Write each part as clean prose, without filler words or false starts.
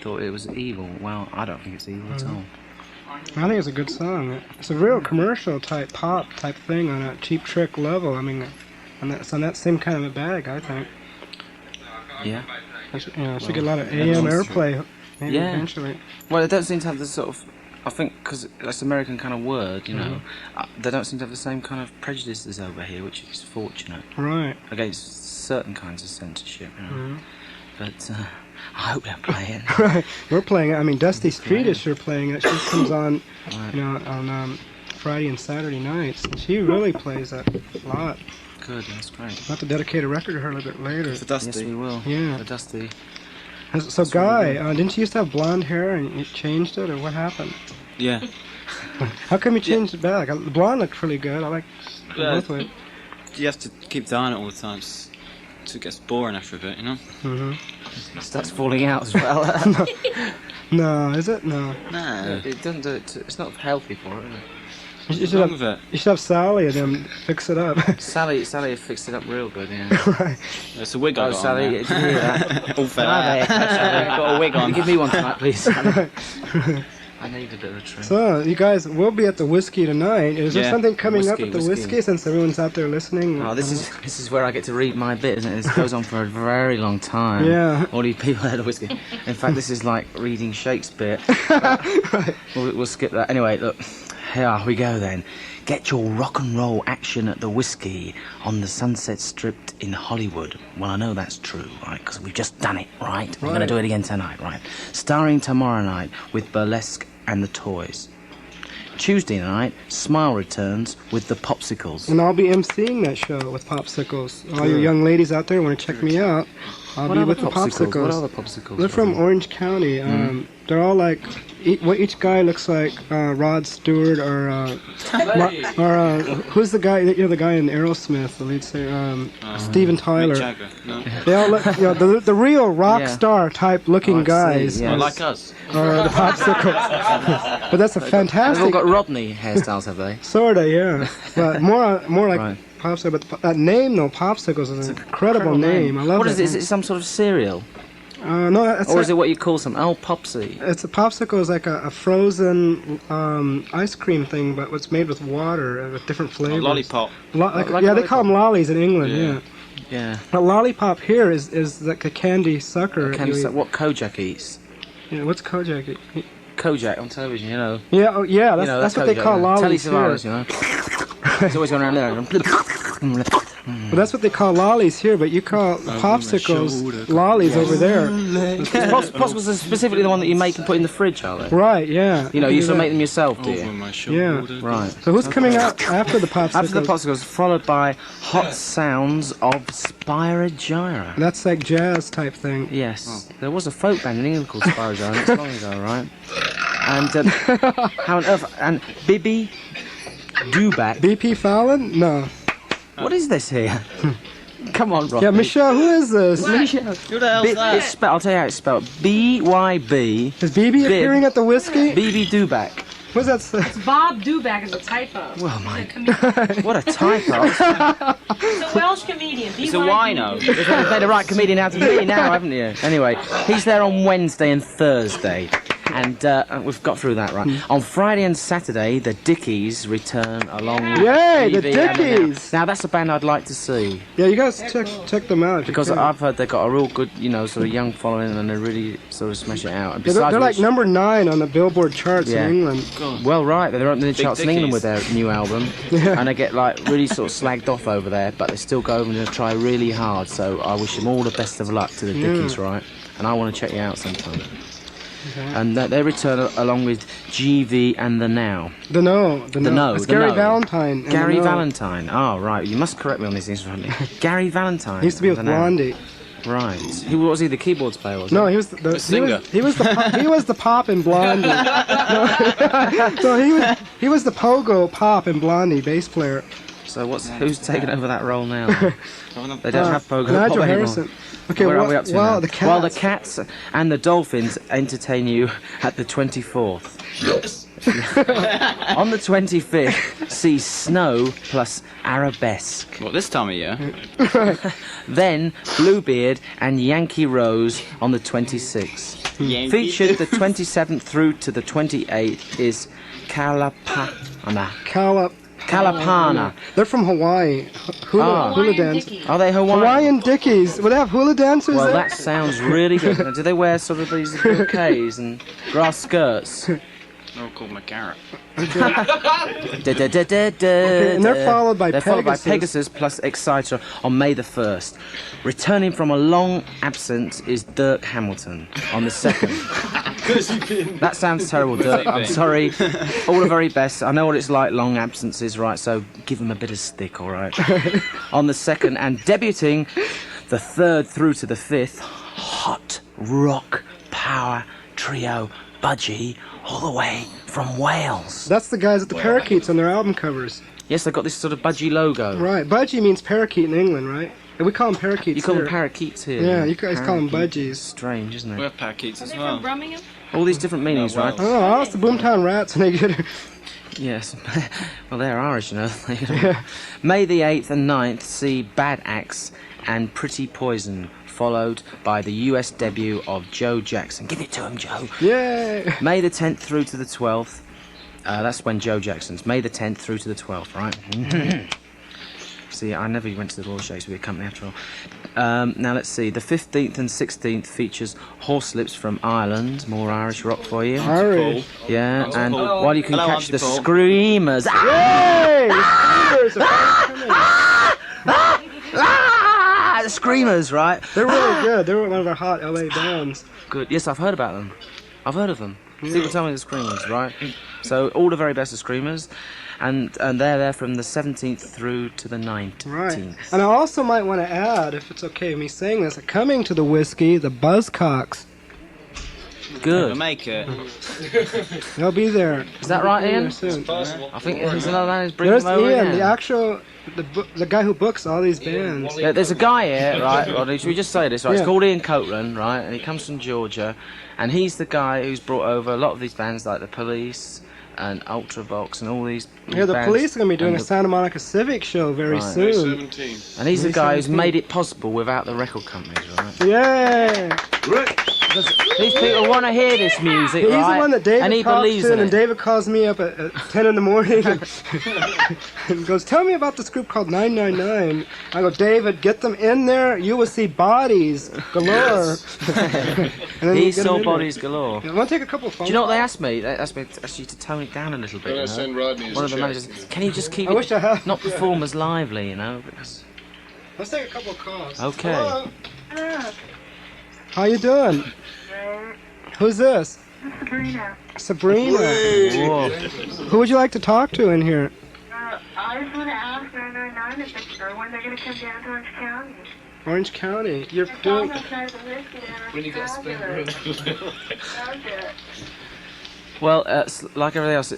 thought it was evil. Well, I don't think it's evil at all. I think it's a good song. It's a real commercial type pop type thing on a Cheap Trick level. I mean, it's on that same kind of a bag, I think. Yeah. It should get a lot of AM airplay. Maybe eventually. Well, they don't seem to have the sort of. I think because that's an American kind of word, you know. They don't seem to have the same kind of prejudices over here, which is fortunate. Right. Against certain kinds of censorship, you know. But I hope they're playing. Right. We're playing it. I mean, Dusty Street is sure playing it. She comes on, you know, on Friday and Saturday nights. And she really plays it a lot. Good, that's great. We'll have to dedicate a record to her a little bit later. For Dusty. Yes, we will. Yeah. For Dusty. So, Guy, didn't you used to have blonde hair and you changed it, or what happened? Yeah. How come you changed it back? The blonde looked pretty good. I like both ways. You have to keep dyeing it all the time, so it gets boring after a bit, you know? It starts falling out as well. No, is it? No. No. It doesn't do it. It's not healthy for it, is it? You should have Sally and then fix it up. Sally fixed it up real good, yeah. Right. It's a wig I got Sally, on did you hear that? all fell out. Got a wig on. Give me one tonight, please, Sally. I need a bit of a trim. So, you guys will be at the Whiskey tonight. Is there something coming up at the Whiskey. Whiskey since everyone's out there listening? Oh, this is where I get to read my bit, isn't it? This goes on for a very long time. Yeah. All these people at the Whiskey. In fact, this is like reading Shakespeare. Right. We'll skip that. Anyway, look, here we go then. Get your rock and roll action at the Whiskey on the Sunset Strip in Hollywood. Well, I know that's true, right? Because we've just done it, right? We're going to do it again tonight, right? Starring tomorrow night with Burlesque and the Toys. Tuesday night, Smile returns with the Popsicles. And I'll be emceeing that show with Popsicles. All you young ladies out there want to check me out, I'll be with the Popsicles. What are the Popsicles? They're from Orange County. They're all like, each guy looks like Rod Stewart or who's the guy? You know, the guy in Aerosmith, the lead singer, Steven Tyler. Mick Jagger. No. They all look, you know, the real rock star type looking guys. Yeah. Like us. Or the Popsicles. But that's a fantastic. They've all got Rodney hairstyles, have they? Sorta, yeah. But more like Popsicle. But that name though, Popsicles, is an incredible name. I love it. What is it? Is it some sort of cereal? No, that's or is it what you call some? Oh, Popsy. It's a popsicle is like a frozen ice cream thing, but it's made with water with different flavors. A lollipop. They call them lollies in England. Yeah. A lollipop here is like a candy sucker. What Kojak eats. Yeah, what's Kojak eat? Kojak on television, you know. Yeah, that's, you know, that's what they call lollies here. Telly Savalas, you know. He's always going around there. Well, that's what they call lollies here, but you call popsicles lollies over there. Popsicles are specifically the one that you make and put in the fridge, are they? Right, yeah. You know, you sort of make them yourself, do you? Yeah. Right. So who's coming out after the popsicles? After the popsicles, followed by Hot Sounds of Spyro Gyra. That's like jazz type thing. Yes. There was a folk band in England called Spyro Gyra, not long ago, right? And how on earth? And Bibby Duback. BP Fallon? No. What is this here? Come on, Rodney. Yeah, Michelle, who is this? Michelle. Who the hell's that? I'll tell you how it's spelled. B-Y-B. Is BB appearing at the Whiskey? BB Duback. What's that say? It's Bob Duback is a typo. Well, my God. What a typo. He's a Welsh comedian. He's a wino. You've made the right comedian out of me now, haven't you? Anyway, he's there on Wednesday and Thursday. And we've got through that, right? On Friday and Saturday, the Dickies return along with Yay, the BB and Dickies! Now, that's a band I'd like to see. Yeah, you guys check them out. Because I've heard they've got a real good, you know, sort of young following and they really sort of smash it out. And they're like number 9 on the Billboard charts in England. God. Well, right, they're opening the charts in Dickies. England with their new album. And they get like really sort of slagged off over there, but they still go over and they try really hard. So I wish them all the best of luck to the Dickies, right? And I want to check you out sometime. Okay. And they return along with GV and The Now. The No. It's Gary Valentine. Gary Valentine. Oh, right. You must correct me on these things, Rodney. Gary Valentine. He used to be with Blondie. Right. Was he the keyboards player? No, he was the singer. He was the pop in Blondie. So he was the pogo pop in Blondie bass player. So who's taking over that role now? They don't have pogo Nigel pop Harrison. anymore. Okay, where are we up to now? The Cats. Well, the Cats and the Dolphins entertain you at the 24th. Yes. On the 25th, see Snow plus Arabesque. What, this time of year? Then Bluebeard and Yankee Rose on the 26th. Yankee. Featured the 27th through to the 28th is Kalapana. Kalapana. They're from Hawaii. Hula Hawaiian dance. Dickies. Are they Hawaiian? Hawaiian Dickies. Will they have hula dancers Well, there? that sounds really good. Now, do they wear sort of these bouquets and grass skirts? They're all called McGarrett. And they're followed by Pegasus plus Exciter on May the 1st. Returning from a long absence is Dirk Hamilton on the 2nd. That sounds terrible, Dirk. I'm sorry. All the very best. I know what it's like, long absences, right? So give him a bit of stick, all right? On the 2nd, and debuting the 3rd through to the 5th, hot rock power trio Budgie, all the way from Wales. That's the guys with the parakeets on their album covers. Yes, they've got this sort of Budgie logo. Right. Budgie means parakeet in England, right? And we call them parakeets You call them here. parakeets here. Yeah, you guys call them Parakeet. budgies. Strange, isn't We it? have parakeets Are as they well. from Birmingham? All these different meanings, No, right? well. Oh, I asked the Boomtown Rats and they get Yes. Well, they're Irish, you know. May the 8th and 9th see Bad Axe and Pretty Poison, followed by the US debut of Joe Jackson. Give it to him, Joe. Yay! May the 10th through to the 12th. That's when Joe Jackson's. May the 10th through to the 12th, right? See, I never went to the Royal Shakespeare Company after all. Now let's see. The 15th and 16th features Horselips from Ireland. More Irish rock for you. Irish. Yeah, and Paul. while you can Hello, catch Auntie the Paul. Screamers. Yay! Screamers are coming. The Screamers, right? They're really good. They're one of our hot LA bands. Good. Yes, I've heard about them. I've heard of them. People tell me the Screamers, right? So all the very best of Screamers, and they're there from the 17th through to the 19th. Right. And I also might want to add, if it's okay with me saying this, coming to the whiskey, the Buzzcocks. We'll Good. make it. They'll be there. Is that right, They'll be Ian? there soon. I think there's another man who's bringing There's them over Ian, again. the actual, the guy who books all these bands. Yeah, there's a guy here, right, Rodney, should we just say this, right? Yeah. It's called Ian Copeland, right, and he comes from Georgia, and he's the guy who's brought over a lot of these bands like The Police and Ultravox and all these Yeah, the bands. police are going to be doing And a Santa Monica Civic show very Right. soon. And he's the May guy who's 17th. made it possible without the record companies, right? Yay! These people want to hear this music, He's right? the one that David and he talks believes to, in and it. David calls me up at 10 in the morning and goes, "Tell me about this group called 999." I go, "David, get them in there. You will see bodies galore." And then He you get them saw in there. bodies galore. Yeah, I want to take a couple of phone Do you know what they calls? asked me? They asked me actually to tone it down a little bit. Can I You know? send Rodney as One a of the check? managers, can you just keep I it, wish I had. not perform as lively, you know? Because Let's take a couple of calls. Okay. Hello? How you doing? Who's this? Sabrina. Sabrina. whoa. Who would you like to talk to in here? I just want to ask 999 if it's sure when they're going to come down to Orange County. Orange County. You're I saw doing. those guys at whiskey and when you got spare room. Well, like everything else,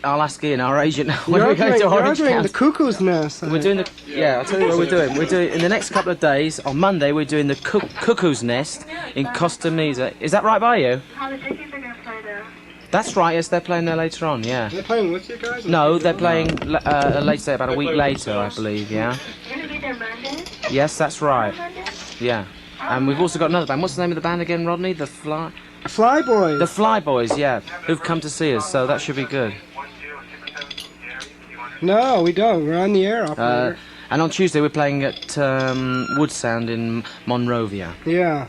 I'll ask Ian, our agent, when You're we go to arguing Orange the County. cuckoo's nest. We're doing the, yeah, I'll tell you what we're doing. We're doing, in the next couple of days, on Monday, we're doing the Cuckoo's Nest in Costa Mesa. Is that right by you? How the Dickies are going to play there? That's right, yes, they're playing there later on, yeah. They're playing with you guys? No, they're playing later, about a week later, I believe, yeah? You're going to be there Monday? Yes, that's right, Monday? yeah. And we've also got another band. What's the name of the band again, Rodney? The Flyboys. Flyboys, yeah, who've come to see us, so that should be good. No, we don't. We're on the air, operator. And on Tuesday we're playing at Woodsound in Monrovia. Yeah.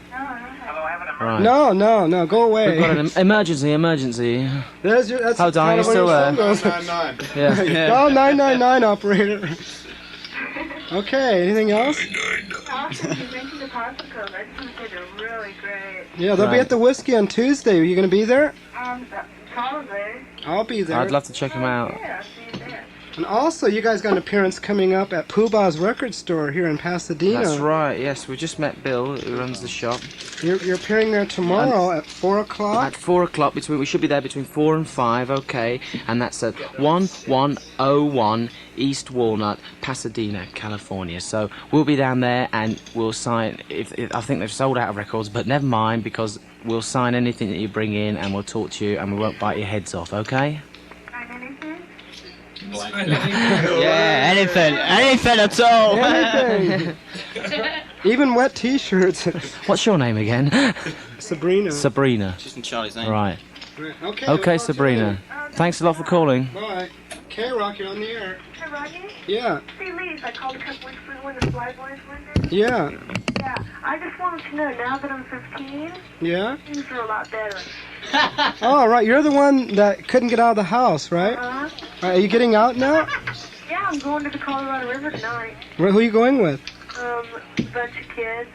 Right. No. Go away. We've got an emergency. That's Hold on, kind you're of still what there. your phone goes. Yeah. Call 999, operator. Okay, anything else? Also, you mentioned the popsicles. I just want to say they're really great. Yeah, they'll be Right. at the Whiskey on Tuesday. Are you going to be there? Probably. I'll be there. I'd love to check them out. Yeah, I'll see you there. And also, you guys got an appearance coming up at Pooh Bah's record store here in Pasadena. That's right, yes. We just met Bill, who runs the shop. You're appearing there tomorrow at 4 o'clock. At 4 o'clock, we should be there between 4 and 5, okay? And that's at 1101 East Walnut, Pasadena, California. So we'll be down there and we'll sign, if I think they've sold out of records, but never mind, because we'll sign anything that you bring in and we'll talk to you and we won't bite your heads off, okay? Find anything? Yeah, anything at all. Anything. Even wet T-shirts. What's your name again? Sabrina. Sabrina. She's in Charlie's name. Right. Right, okay. Okay, I'll talk to you Sabrina. later. Thanks a lot for calling. Bye. KROQ, you're on the air. Hey, Rodney? Yeah. Hey, Lee, I called a couple weeks ago when the Fly Boys went in. Yeah. Yeah, I just wanted to know, now that I'm 15, Yeah. things are a lot better. Oh, right. You're the one that couldn't get out of the house, right? Are you getting out now? Yeah, I'm going to the Colorado River tonight. Who are you going with? A bunch of kids.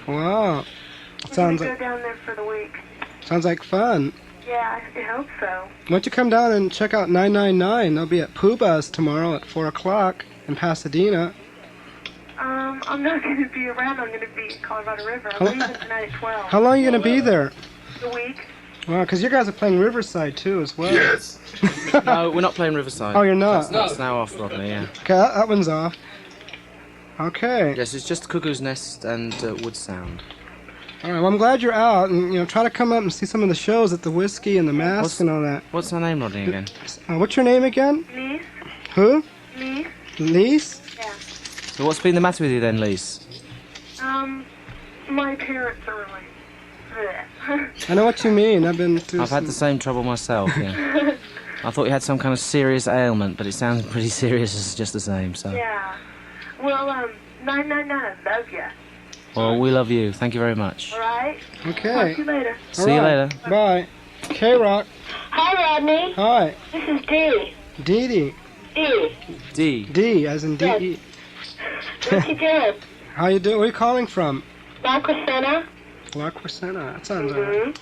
Wow. We're Sounds gonna like go down there for the week. fun. Yeah, I hope so. Why don't you come down and check out 999? They'll be at Puba's tomorrow at 4 o'clock in Pasadena. I'm not going to be around. I'm going to be at Colorado River. I'm leaving tonight at 12. How long are you going to be there? The week. Wow, because you guys are playing Riverside too as well. Yes. No, we're not playing Riverside. Oh, you're not? That's now off, Rodney, yeah. Okay, that one's off. Okay. Yes, it's just Cuckoo's Nest and Wood Sound. All right, well, I'm glad you're out, and try to come up and see some of the shows at the Whiskey and the Mask What's- and all that. What's her name, Rodney, again? What's your name again? Lise? Who? Lise? Lise? Yeah. So what's been the matter with you then, Lise? My parents are really... I know what you mean. I've been through I've had the same trouble myself, yeah. I thought you had some kind of serious ailment, but it sounds pretty serious as just the same, so... Yeah. Well, 999, love ya. Well, we love you. Thank you very much. All right? Okay. Talk to you later. See you later. Bye. KROQ. Hi, Rodney. Hi. This is Dee. Dee Dee. Dee. D. D as in D-E. What you doing? How you doing? Where are you calling from? La Crescenta. La Crescenta. That sounds alright.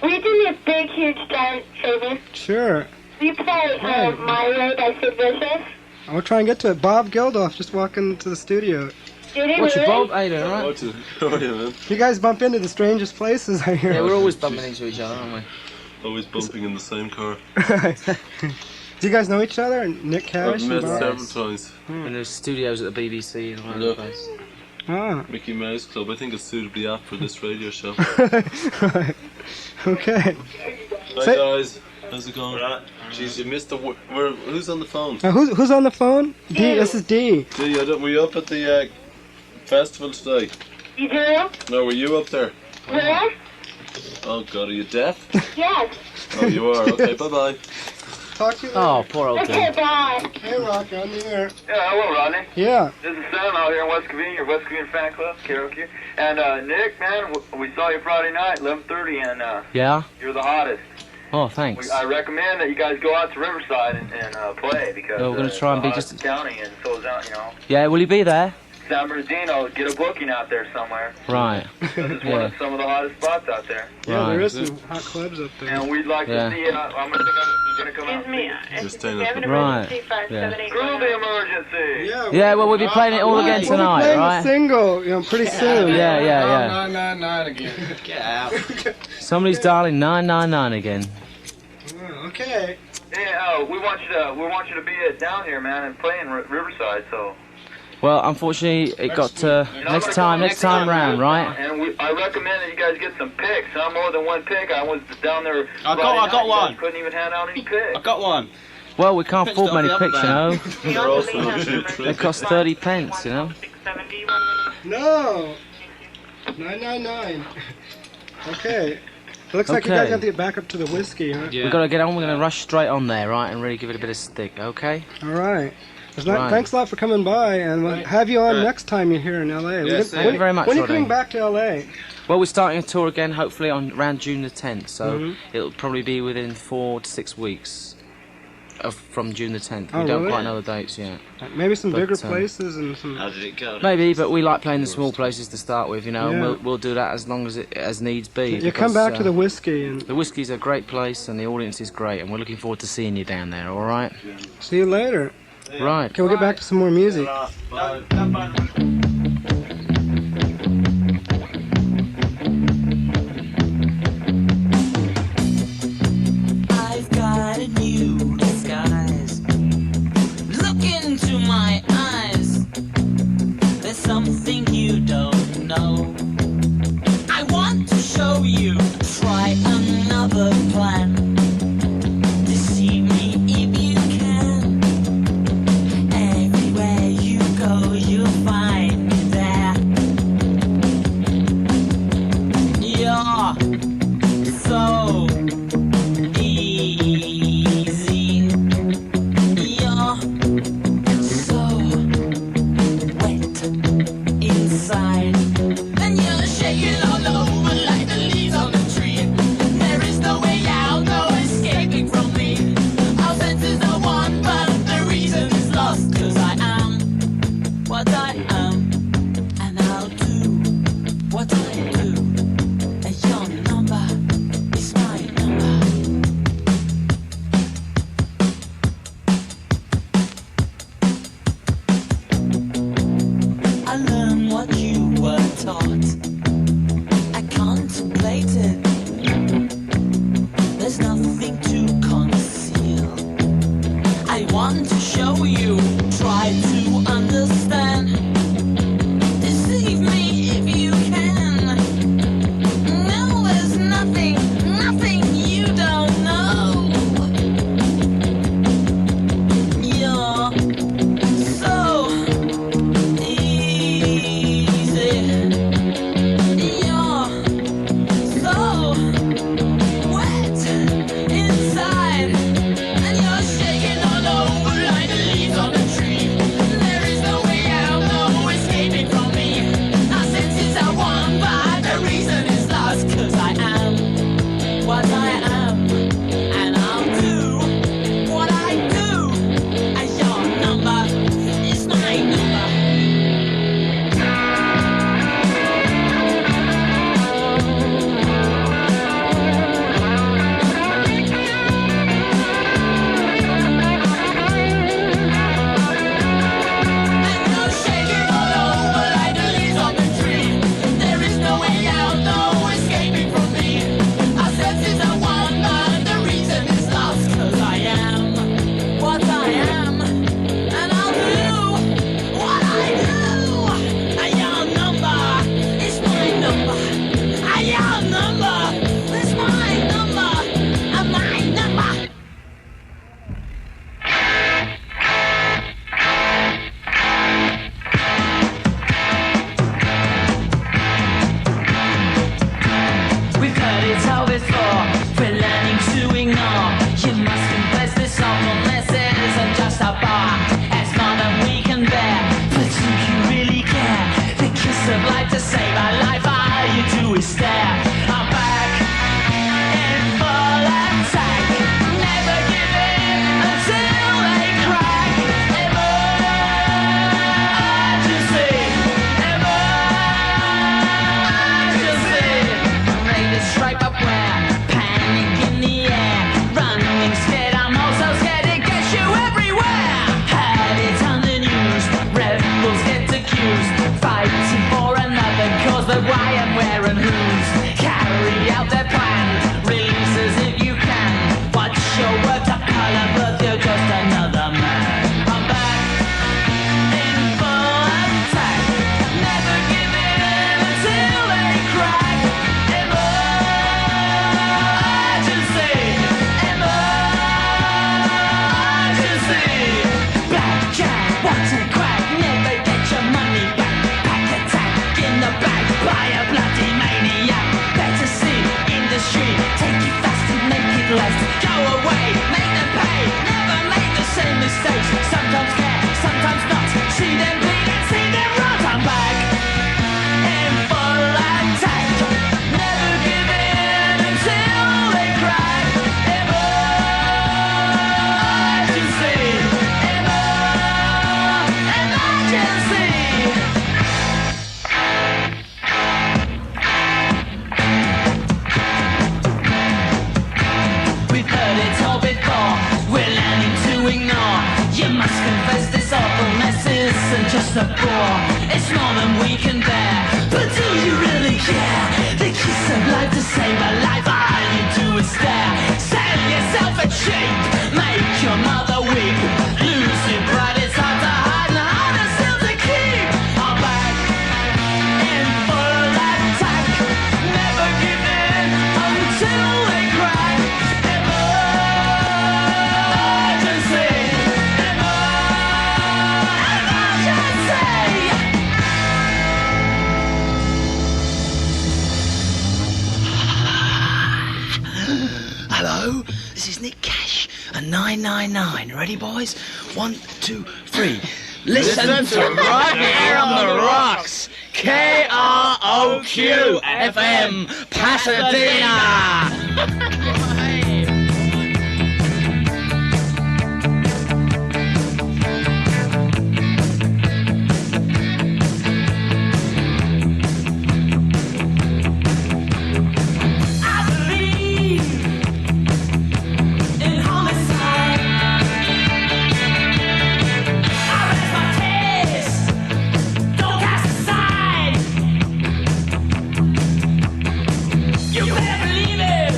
Will you do me a big, huge, giant favor? Sure. Will you play My Way by Sid Vicious? I'll try and get to it. Bob Geldof just walked into the studio. Did he What's your really? Bob? How you doing, alright? Oh, yeah, man. You guys bump into the strangest places, I hear. Yeah, we're always bumping into each other, aren't we? Always bumping in the same car. Do you guys know each other? Nick I've Cash met and Bob? several times. In the studios at the BBC and all over the place. Ah. Mickey Mouse Club. I think it's suitably apt for this radio show. Right. Okay. Hi Say- guys. How's it going? Jeez, you missed the. Who's on the phone? Who's on the phone? D. This is D. Gee, were you up at the festival today? You do? No, were you up there? Where? Oh God, are you deaf? Yes. Oh, you are. Okay, bye bye. Talk to you later. Oh, poor old Okay, thing. bye. Hey, Rock, on the air. Yeah, hello, Rodney. Yeah. This is Sam out here in West Covina, your West Covina fan club, KROQ. And Nick, man, we saw you Friday night, 11:30, and Yeah? you're the hottest. Oh, thanks. I recommend that you guys go out to Riverside and play because Well, we're gonna try and be it's the just- hottest county, and so is out, Yeah, will you be there? San Bernardino. Get a booking out there somewhere. Right. It's one Yeah. of some of the hottest spots out there. Yeah, there Right. is some hot clubs up there. And we'd like Yeah. to see. I'm gonna come out. Excuse me. Just staying up. Right. Yeah. Screw the emergency. Yeah, well, we'll be playing it all again We'll be tonight, playing a right? single, pretty soon. Yeah, yeah, yeah. 999 again. Get out. Somebody's dialing 999 again. Oh, okay. Yeah, we want you to be down here, man, and play in Riverside. So. Well, unfortunately, it got next time round, right? And I recommend that you guys get some picks. Not more than one pick. I was down there. I got Friday night, you one. guys couldn't even hand out any picks. I got one. Well, we can't afford many Pitched picks, you know. They're also cheap. They cost 30 pence, you know. 670. No. 999. Okay. It looks like you Okay. guys have to get back up to the whiskey, huh? Yeah. We've got to get on. We're going to rush straight on there, right, and really give it a bit of stick, okay? All right. Right. Thanks a lot for coming by, and we'll have you on Right. next time you're here in LA. Yes, thank you very much, When are you Rodney. coming back to LA? Well, we're starting a tour again, hopefully on around June the 10th. So Mhm. it'll probably be within 4 to 6 weeks from June the 10th. We Oh, don't really? quite know the dates yet. Maybe some But, bigger um, places and some. How did it go? Maybe, but we like playing the small places to start with, you know. And Yeah. we'll do that as long as needs be. You come because, back to the whiskey and The whiskey's a great place and the audience is great, and we're looking forward to seeing you down there. All right? see you later. Right. Okay, we'll get back to some more music. I've got a new disguise. Look into my eyes. There's something you don't know. I want to show you. Try another plan. Deceive me if you can. Everywhere you go, you'll find it all before. We're learning to ignore. You must confess this awfulness isn't just a bar. It's more than we can bear. But do you really care? The kiss of life to save our life. All you do is stare. I'm back in full attack. Never give in until they crack. Emergency. Emergency. Made a stripe up where panic in the air. Running scared, I'm also scared. It gets you everywhere. Had it on the news. Rebels get accused. Fighting for another cause, but why and where and whose? Carry out their plan. Release as if you can. Watch your work to color, but you're just another man. I'm back in full attack. Never give in until they crack. Emergency. Emergency. Black Jack, what's a crack? Never get your money back. Pack attack in the back by a bloody maniac. Better see in the street. Take it fast and make it last. Go away, make them pay. Never make the same mistakes. Sometimes care, sometimes not. See them bleed and see them rot. I'm back in full attack. Never give in until they crack. Emergency. Emergency. We've heard it all before. We're learning to ignore. You must confess this awfulness isn't just a bore. It's more than we can bear. But do you really care? The kiss of life to save a life. All you do is stare. Sell yourself a cheap. Make your mother weep. Lose your pride. It's hard to hide and harder still to keep. I'm back in full attack. Never give in until they crack. Emergency. Emergency. Hello, this is Nick Cash and 999. Ready, boys? 1, 2, 3. Listen to Rodney on the Rocks. KROQ FM Pasadena. I believe in homicide. I rest my case. Don't cast aside. You better believe it.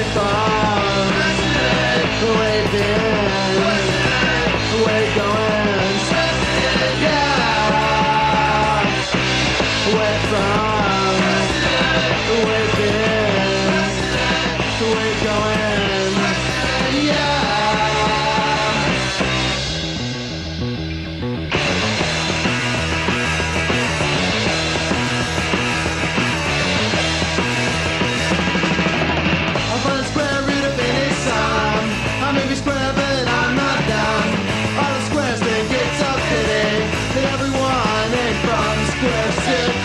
away from where you've been, where you're going. Yeah, away from where you've been, where you're going. Yeah. I'll find the square root of any sum. I may be square, but I'm not dumb. All the squares think it's a pity that everyone ain't from Square City.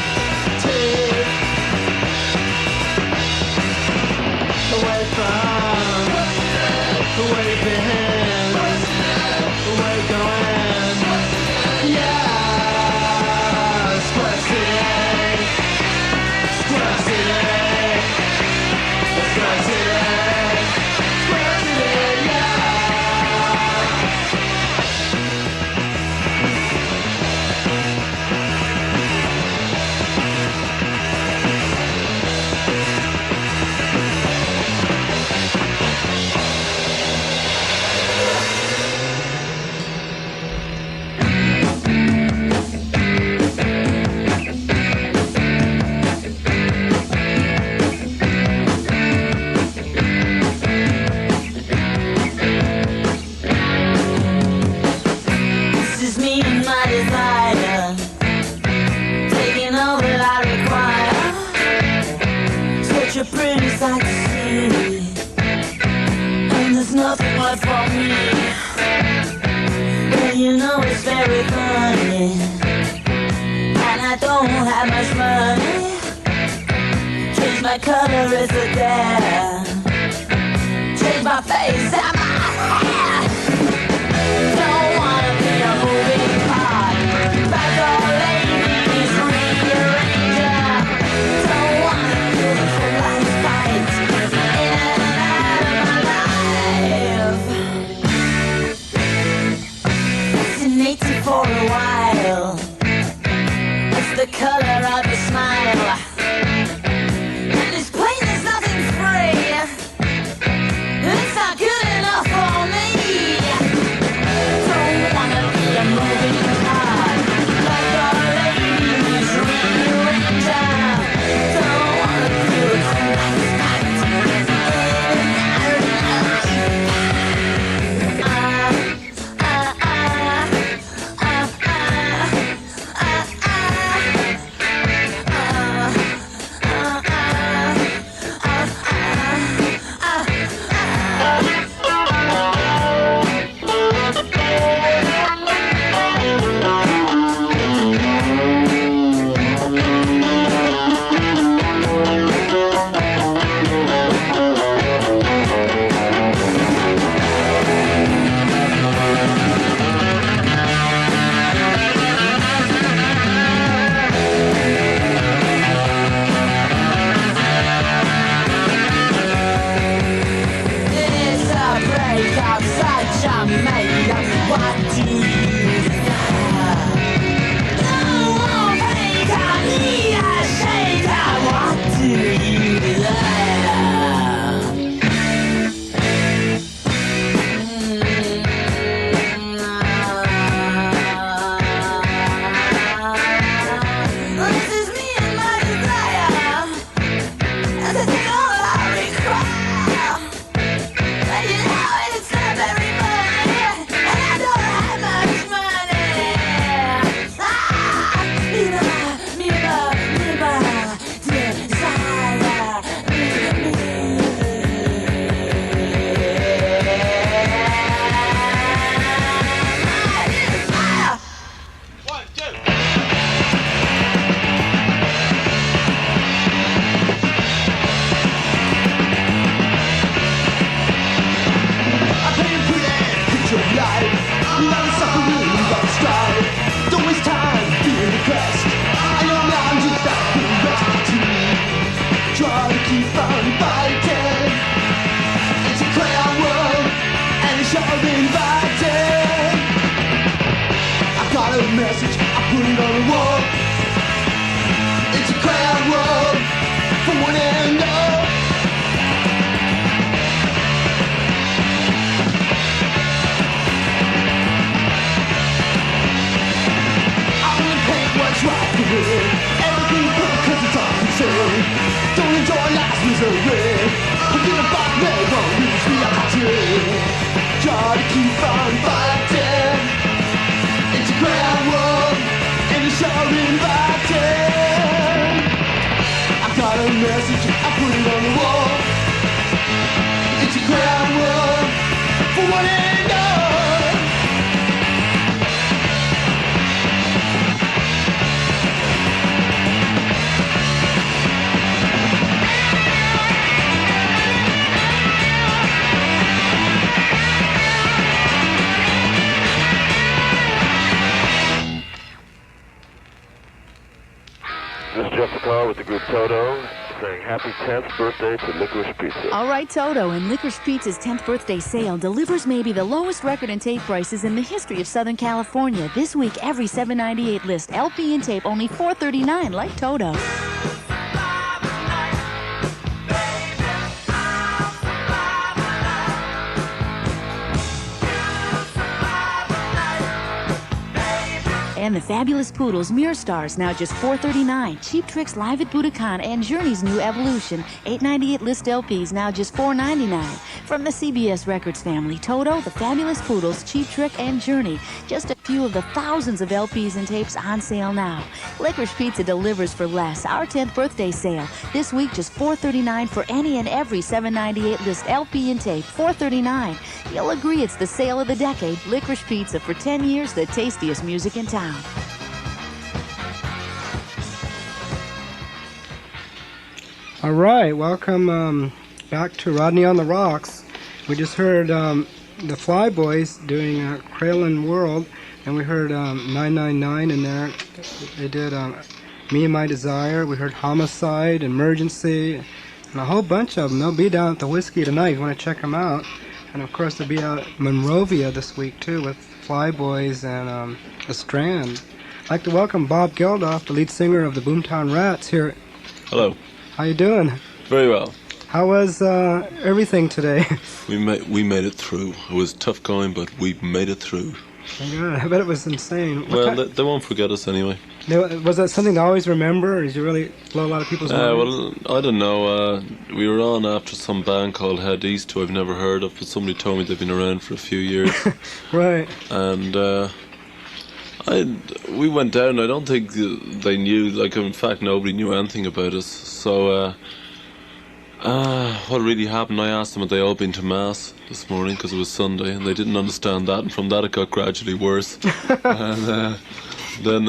Away from where you've been, where you're going. Yeah, Square City, Square City. Square City, Square City, yeah. This is me and my desire, taking all that I require. Such a pretty sight to see, and there's nothing left for me. Well, you know it's very funny, and I don't have much money. Change my color is a dare, change my face and my hair. Don't wanna be a moving part, but all ladies rearranger. Don't wanna do the full life fight, in and out of my life. Fascinating for a while, it's the color of your smile, and it's plain there's nothing free. group Toto, saying happy 10th birthday to Licorice Pizza. All right, Toto, and Licorice Pizza's 10th birthday sale delivers maybe the lowest record and tape prices in the history of Southern California. This week, every $7.98 list, LP and tape only $4.39, like Toto. And the Fabulous Poodles Mirror Stars, now just $4.39. Cheap Tricks Live at Budokan and Journey's new Evolution, $8.98 list LPs, now just $4.99. From the CBS Records family, Toto, the Fabulous Poodles, Cheap Trick, and Journey. Just a few of the thousands of LPs and tapes on sale now. Licorice Pizza delivers for less. Our 10th birthday sale. This week, just $4.39 for any and every $7.98 list LP and tape. $4.39. You'll agree it's the sale of the decade. Licorice Pizza, for 10 years, the tastiest music in town. All right, welcome back to Rodney on the Rocks. We just heard the Flyboys doing Kralin World, and we heard 999 in there. They did Me and My Desire. We heard Homicide, Emergency, and a whole bunch of them. They'll be down at the Whiskey tonight if you want to check them out. And of course, they'll be out at Monrovia this week too with Flyboys and The Strand. I'd like to welcome Bob Geldof, the lead singer of the Boomtown Rats here. Hello. How you doing? Very well. How was everything today? We made it through. It was tough going, but we made it through. Yeah, I bet it was insane. Well, they won't forget us anyway. Was that something to always remember, or did you really blow a lot of people's minds? Well, I don't know. We were on after some band called Head East, who I've never heard of, but somebody told me they've been around for a few years. Right. And we went down. I don't think they knew. Like, in fact, nobody knew anything about us. So, what really happened? I asked them had they all been to Mass this morning because it was Sunday, and they didn't understand that. And from that, it got gradually worse. And then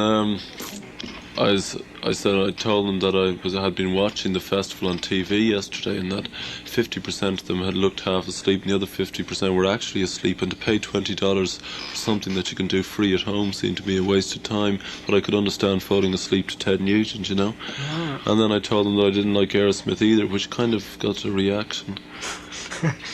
I told them that I had been watching the festival on TV yesterday, and that 50% of them had looked half asleep, and the other 50% were actually asleep, and to pay $20 for something that you can do free at home seemed to be a waste of time. But I could understand falling asleep to Ted Nugent, you know. Yeah. And then I told them that I didn't like Aerosmith either, which kind of got a reaction.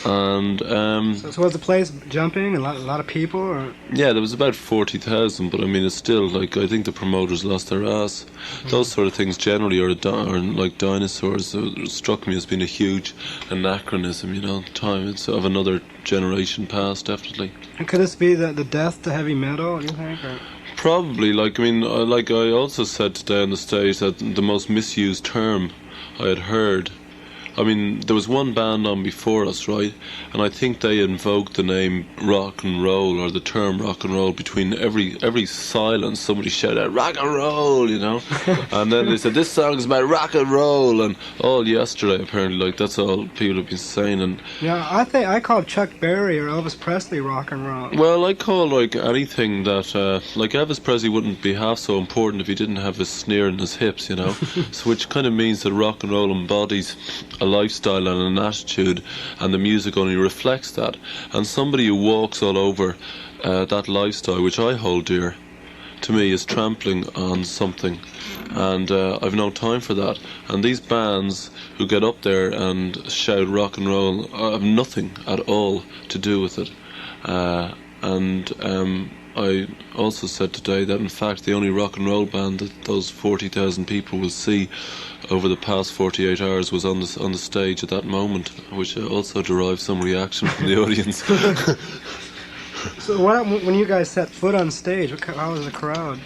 And so was the place jumping? A lot of people? Or? Yeah, there was about 40,000, but I mean, it's still like I think the promoters lost their ass. Those sort of things generally are like dinosaurs. So it struck me as being a huge anachronism, you know. Time it's of another generation past, definitely. And could this be the death to heavy metal? You think? Or? Probably. Like I mean, like I also said today on the stage that the most misused term I had heard. I mean, there was one band on before us, right? And I think they invoked the name rock and roll, or the term rock and roll, between every silence. Somebody shouted out rock and roll, you know. And then they said this song is about rock and roll, and all yesterday apparently, like that's all people have been saying. And yeah, I think I called Chuck Berry or Elvis Presley rock and roll. Well, I call like anything that like Elvis Presley wouldn't be half so important if he didn't have his sneer in his hips, you know. So which kind of means that rock and roll embodies a lifestyle and an attitude, and the music only reflects that. And somebody who walks all over that lifestyle, which I hold dear, to me is trampling on something, and I've no time for that. And these bands who get up there and shout rock and roll have nothing at all to do with it. I also said today that in fact the only rock and roll band that those 40,000 people will see over the past 48 hours was on the stage at that moment, which also derived some reaction from the audience. So when you guys set foot on stage, how was the crowd?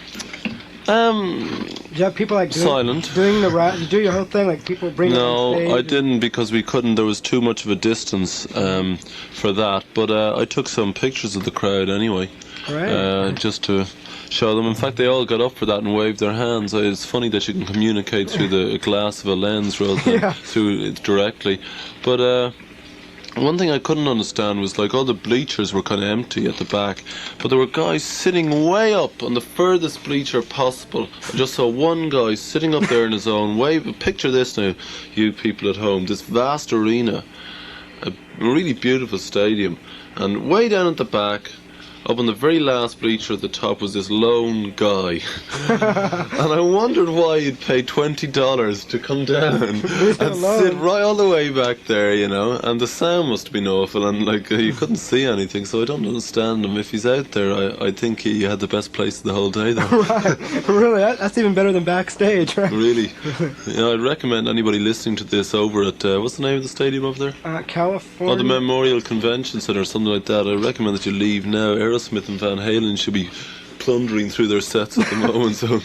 Did you have people like silent doing you do your whole thing, like people bring it on stage? No, I didn't, because we couldn't. There was too much of a distance for that. But I took some pictures of the crowd anyway, right. Just to show them. In fact, they all got up for that and waved their hands. It's funny that you can communicate through the glass of a lens rather than through it directly. But one thing I couldn't understand was like all the bleachers were kind of empty at the back, but there were guys sitting way up on the furthest bleacher possible. I just saw one guy sitting up there in his own way. Picture this now, you people at home, this vast arena, a really beautiful stadium, and way down at the back, up on the very last bleacher at the top was this lone guy. And I wondered why he'd pay $20 to come down and sit right all the way back there, you know. And the sound must have been awful, and like you couldn't see anything, so I don't understand him. If he's out there, I think he had the best place the whole day, though. Right, really? That's even better than backstage, right? Really. Yeah, I'd recommend anybody listening to this over at, what's the name of the stadium over there? California. Oh, the Memorial Convention Center or something like that. I recommend that you leave now. Aerosmith and Van Halen should be plundering through their sets at the moment, so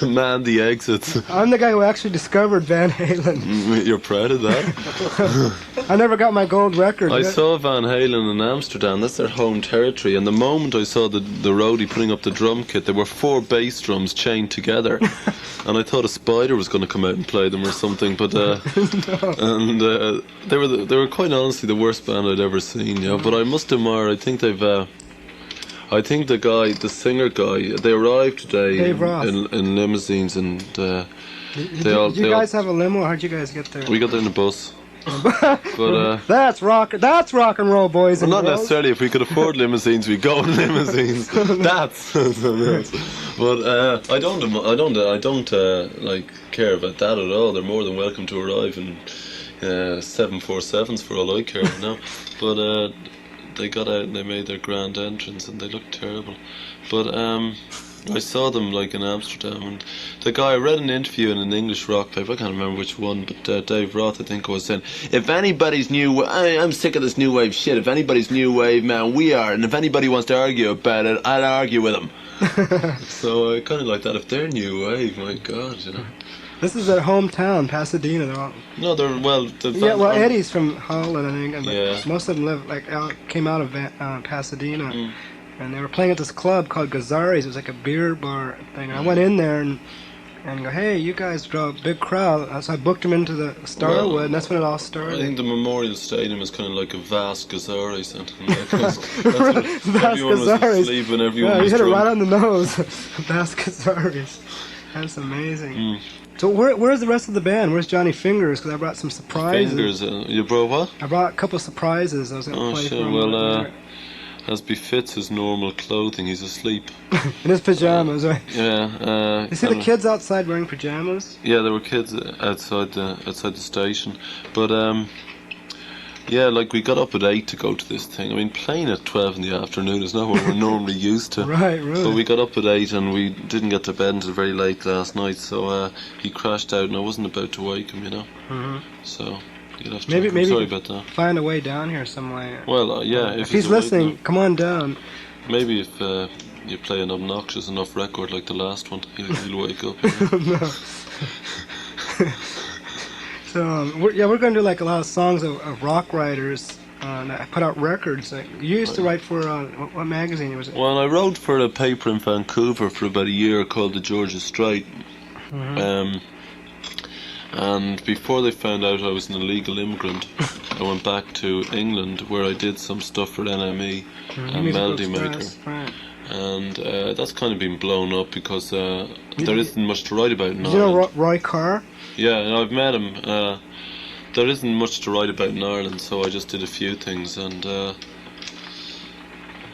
man the exits. I'm the guy who actually discovered Van Halen. You're proud of that? I never got my gold record. I saw Van Halen in Amsterdam. That's their home territory, and the moment I saw the roadie putting up the drum kit, there were 4 bass drums chained together, and I thought a spider was going to come out and play them or something, but and they were quite honestly the worst band I'd ever seen, you know. But I must admire, I think the singer guy, they arrived today in limousines, and Did you guys have a limo? How'd you guys get there? We got there in a bus. But that's rock and roll, boys. Well, and not girls. necessarily. If we could afford limousines, we'd go in limousines. That's but I don't like care about that at all. They're more than welcome to arrive in 747s for all I care, you know. But they got out and they made their grand entrance and they looked terrible. But I saw them like in Amsterdam, and the guy, I read an interview in an English rock paper, I can't remember which one, but Dave Roth I think was saying, if anybody's new, I'm sick of this new wave shit, if anybody's new wave, man, we are, and if anybody wants to argue about it, I'll argue with them. So I kind of like that. If they're new wave, my God, you know. This is their hometown, Pasadena. They're all... No, they're Eddie's from Holland, I think. And yeah. Most of them came out of Pasadena, and they were playing at this club called Gazzari's. It was like a beer bar thing. I went in there and go, hey, you guys draw a big crowd. So I booked them into the Starwood, and that's when it all started. I think the Memorial Stadium is kind of like a vast Gazzari's. Vast everyone was asleep and everyone was you hit drunk. it right on the nose. Vast Gazzari's. That's amazing. So where's the rest of the band? Where's Johnny Fingers? Because I brought some surprises. Fingers? You brought what? I brought a couple surprises. I was going to play for him. Well, as befits his normal clothing, he's asleep. In his pajamas, right? Yeah. You see the kids outside wearing pajamas? Yeah, there were kids outside the station. But yeah, like we got up at 8 to go to this thing. I mean, playing at 12 in the afternoon is not what we're normally used to. Right, really. But we got up at 8 and we didn't get to bed until very late last night. So he crashed out, and I wasn't about to wake him, you know. So you'd have to. Maybe sorry about that. Find a way down here some way. Well, yeah. If he's listening, come on down. Maybe if you play an obnoxious enough record like the last one, he'll wake up. You know? No. So we're going to do like a lot of songs of rock writers that put out records. Like, you used to write for what magazine was it? Well, I wrote for a paper in Vancouver for about a year called the Georgia Straight. And before they found out I was an illegal immigrant, I went back to England where I did some stuff for NME and Melody Maker. Right. And that's kind of been blown up because there isn't much to write about in Ireland. You know Roy Carr? Yeah, and I've met him. There isn't much to write about in Ireland, so I just did a few things, and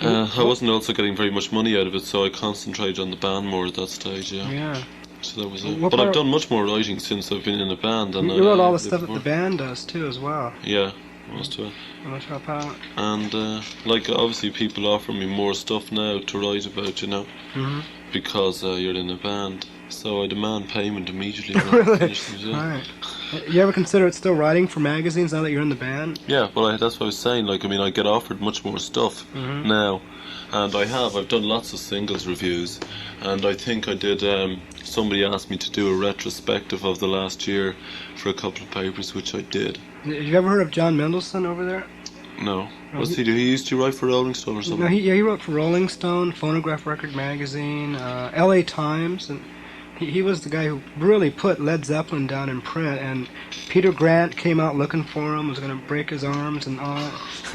I wasn't also getting very much money out of it, so I concentrated on the band more at that stage. Yeah. So that was it. But I've done much more writing since I've been in a band. And you wrote all the stuff that the band does too, as well. Yeah, most of it. Let's help out. And like obviously people offer me more stuff now to write about, you know, because you're in a band. So I demand payment immediately. Really? Right. You ever consider it still writing for magazines now that you're in the band? Yeah, well, that's what I was saying. Like, I mean, I get offered much more stuff now, and I've done lots of singles reviews, and I think I did. Somebody asked me to do a retrospective of the last year for a couple of papers, which I did. Have you ever heard of John Mendelsohn over there? No. What's he do? He used to write for Rolling Stone or something? No, he wrote for Rolling Stone, Phonograph Record Magazine, LA Times, and he was the guy who really put Led Zeppelin down in print, and Peter Grant came out looking for him, was going to break his arms and all.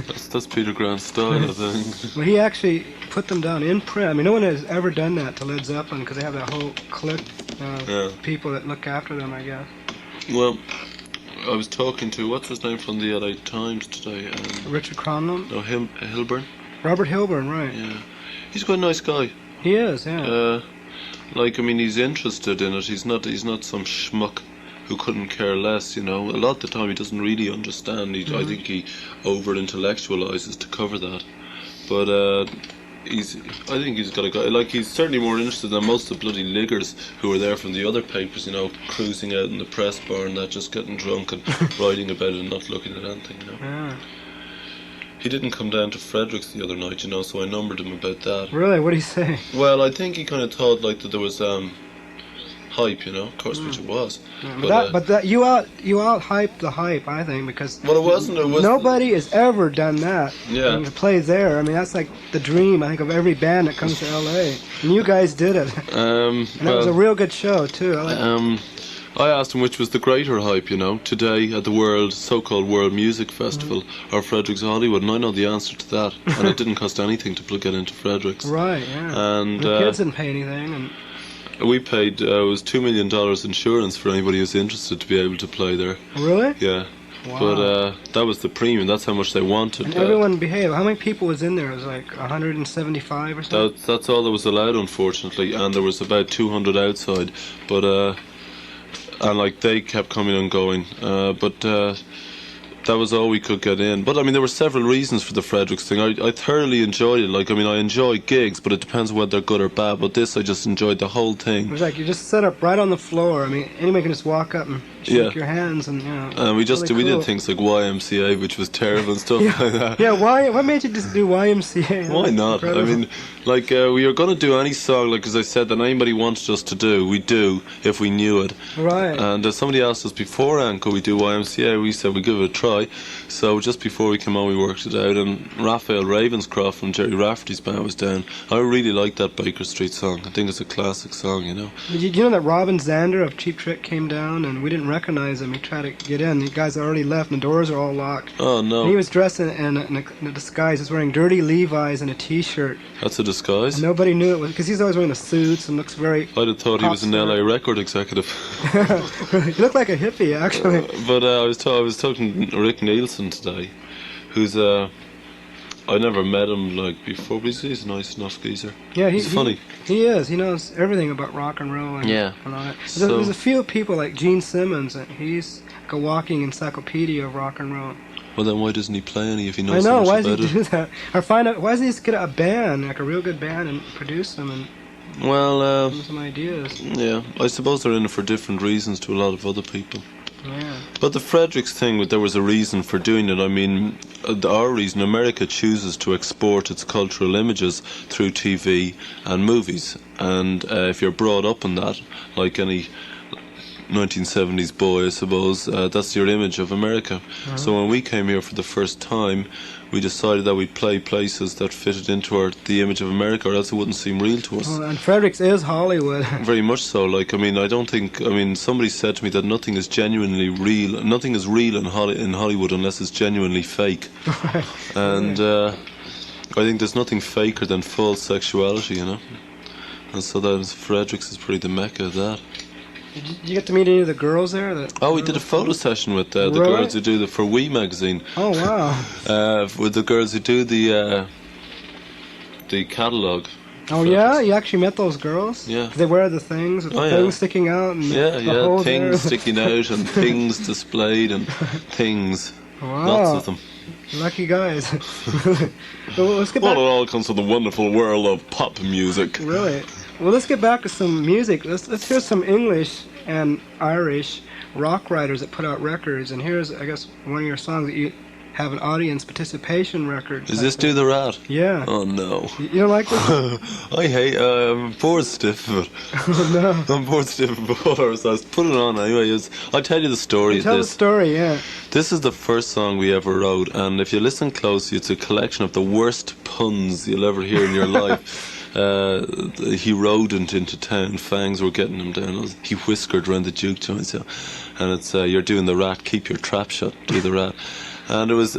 That's Peter Grant's style, I think. Well, he actually put them down in print. I mean, no one has ever done that to Led Zeppelin, because they have that whole clique of people that look after them, I guess. Well, I was talking to, what's his name from the LA Times today? Richard Cronlund? No, Hilburn. Robert Hilburn, right. Yeah. He's quite a nice guy. He is, yeah. Like, I mean, he's interested in it. He's not some schmuck who couldn't care less, you know. A lot of the time he doesn't really understand. I think he over-intellectualizes to cover that. But I think he's got a guy, like, he's certainly more interested than most of the bloody liggers who were there from the other papers, you know, cruising out in the press bar and that, just getting drunk and writing about it and not looking at anything, you know. Yeah. He didn't come down to Fredericks the other night, you know, so I numbered him about that. Really? What did he say? Well, I think he kind of thought, like, that there was hype, you know, of course, which it was. Yeah, but that you out hyped the hype, I think, because well, it wasn't. Nobody has ever done that. Yeah. And to play there, I mean, that's like the dream, I think, of every band that comes to LA. And you guys did it. And it was a real good show too. I asked him which was the greater hype, you know, today at the so-called World Music Festival or Fredericks Hollywood, and I know the answer to that. And it didn't cost anything to get into Fredericks. Right. Yeah. And the kids didn't pay anything, and we paid it was $2 million insurance for anybody who's interested to be able to play there. Really? Yeah. Wow. But that was the premium. That's how much they wanted. And everyone behaved. How many people was in there? It was like 175 or something? That's all that was allowed, unfortunately. And there was about 200 outside. But and like they kept coming and going. But that was all we could get in. But I mean, there were several reasons for the Fredericks thing. I thoroughly enjoyed it. Like, I mean, I enjoy gigs, but it depends whether they're good or bad. But this, I just enjoyed the whole thing. It was like you just set up right on the floor. I mean, anybody can just walk up and shake your hands, and you know. We really did things like YMCA, which was terrible and stuff like that. Yeah, what made you just do YMCA? Why not? Incredible. I mean, like, we were going to do any song, like, as I said, that anybody wanted us to do, we'd do if we knew it. Right. And somebody asked us beforehand, could we do YMCA? We said we'd give it a try. So just before we came on, we worked it out, and Raphael Ravenscroft from Jerry Rafferty's band was down. I really like that Baker Street song. I think it's a classic song, you know. Did you know that Robin Zander of Cheap Trick came down, and we didn't recognize him? He tried to get in. The guys already left, and the doors are all locked. Oh, no. And he was dressed in a disguise. He was wearing dirty Levi's and a T-shirt. That's a disguise? And nobody knew it was, because he's always wearing the suits and looks very... I'd have thought he was an LA record executive. He looked like a hippie, actually. But I was talking to Rick Nielsen today, who's I never met him like before, but he's a nice enough geezer. Yeah, he's funny. He is. He knows everything about rock and roll. And, yeah. And all that. There's a few people like Gene Simmons, and he's like a walking encyclopedia of rock and roll. Well, then why doesn't he play any if he knows I know. so much Why about does he do that? Or find out why doesn't he just get a band, like a real good band, and produce them and give them some ideas? Yeah, I suppose they're in it for different reasons to a lot of other people. Yeah. But the Fredericks thing, there was a reason for doing it. I mean, our reason, America chooses to export its cultural images through TV and movies. And if you're brought up in that, like any 1970s boy, I suppose, that's your image of America. Uh-huh. So when we came here for the first time, we decided that we'd play places that fitted into the image of America, or else it wouldn't seem real to us. Oh, and Fredericks is Hollywood. Very much so. Like, I mean, somebody said to me that nothing is genuinely real. Nothing is real in Hollywood unless it's genuinely fake. Right. And I think there's nothing faker than false sexuality, you know. And so that Fredericks is pretty the mecca of that. Did you get to meet any of the girls there? We did a photo session with the girls who do for We magazine. Oh wow! With the girls who do the catalogue. Oh yeah, you actually met those girls? Yeah. They wear the things with the things sticking out. And yeah, things sticking out and things displayed and things. Wow. Lots of them. Lucky guys. Let's get back. Well, it all comes from the wonderful world of pop music. Really? Well, let's get back to some music. Let's hear some English and Irish rock writers that put out records. And here's, I guess, one of your songs that you have an audience participation record. Is this Do the Rat? Yeah. Oh, no. You don't like this? I hate I'm bored stiff of it. Oh, no. I'm bored stiff of before, so I was putting it on anyway. I'll tell you the story of Tell this. the story, yeah. This is the first song we ever wrote, and if you listen closely, it's a collection of the worst puns you'll ever hear in your life. He rodent into town, fangs were getting him down. He whiskered around the juke joint, and it's you're doing the rat, keep your trap shut, do the rat. And it was,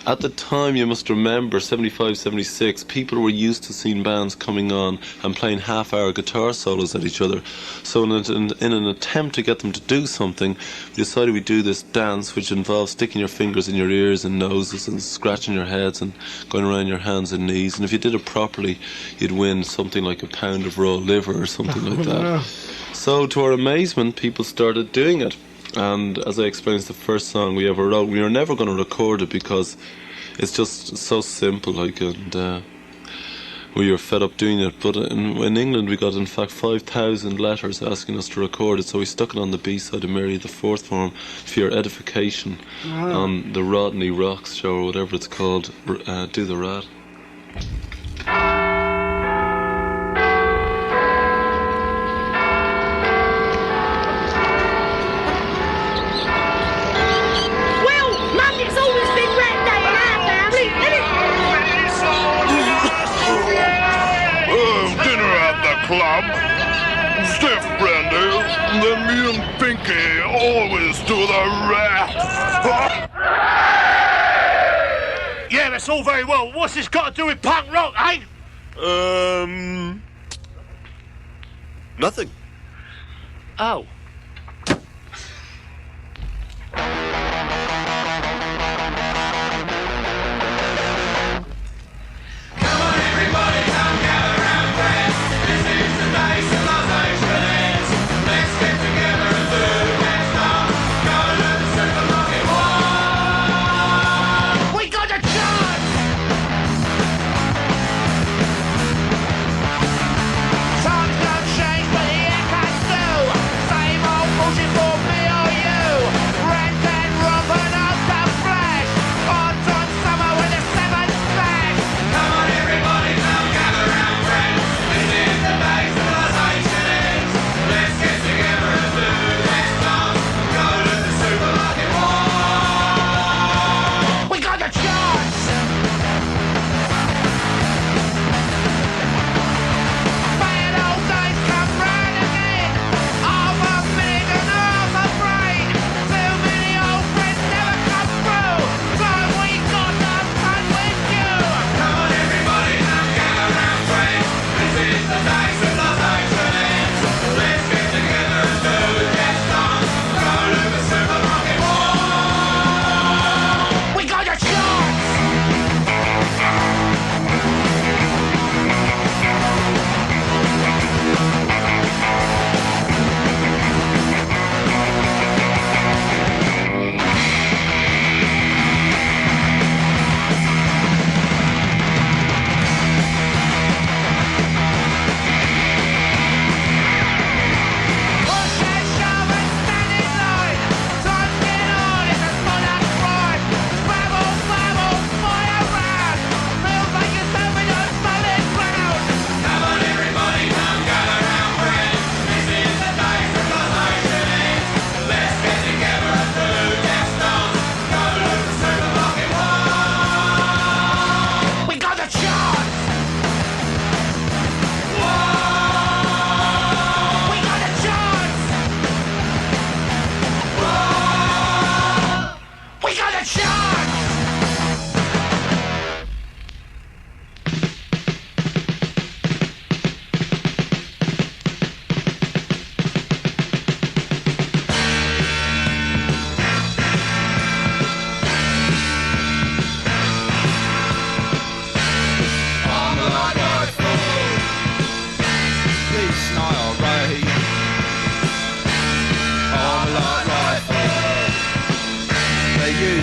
at the time, you must remember, 75, 76, people were used to seeing bands coming on and playing half-hour guitar solos at each other. So in an attempt to get them to do something, we decided we'd do this dance, which involves sticking your fingers in your ears and noses and scratching your heads and going around your hands and knees. And if you did it properly, you'd win something like a pound of raw liver or something like that. So to our amazement, people started doing it. And as I explained, it's the first song we ever wrote. We were never going to record it because it's just so simple, like, and we were fed up doing it. But in England, we got, in fact, 5,000 letters asking us to record it, so we stuck it on the B-side of Mary the Fourth Form for your edification on the Rodney Rocks show, or whatever it's called, Do the Rat. Club, stiff brandy, then me and Pinky always do the rap. Yeah, that's all very well. What's this got to do with punk rock, eh? Nothing. Oh.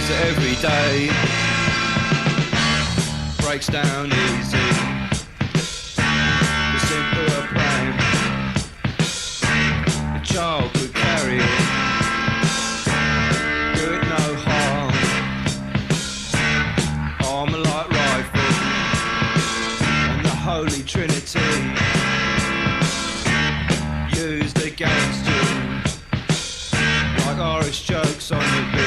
Every day breaks down easy. The simpler plan, a child could carry it, do it no harm. Armalite rifle and the Holy Trinity used against you like Irish jokes on the BBC.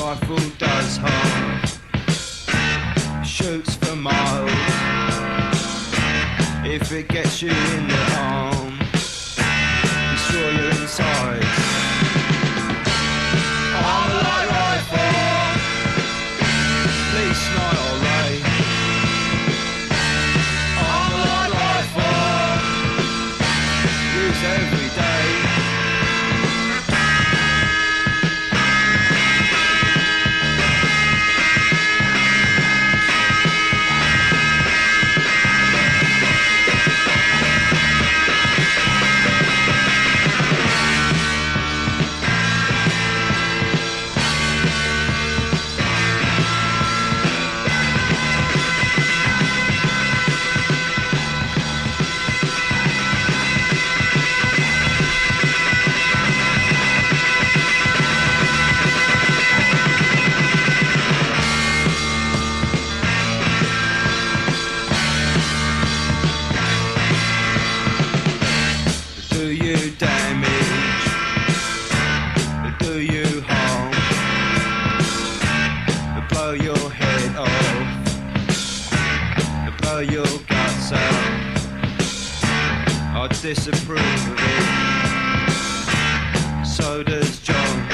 Rifle does if it gets you in the arm, destroy your insides. I'm a light rifle, please night or late. I'm a light rifle, use every day. Do you damage? Do you harm? Blow your head off, blow your guts out. I disapprove of it. So does John.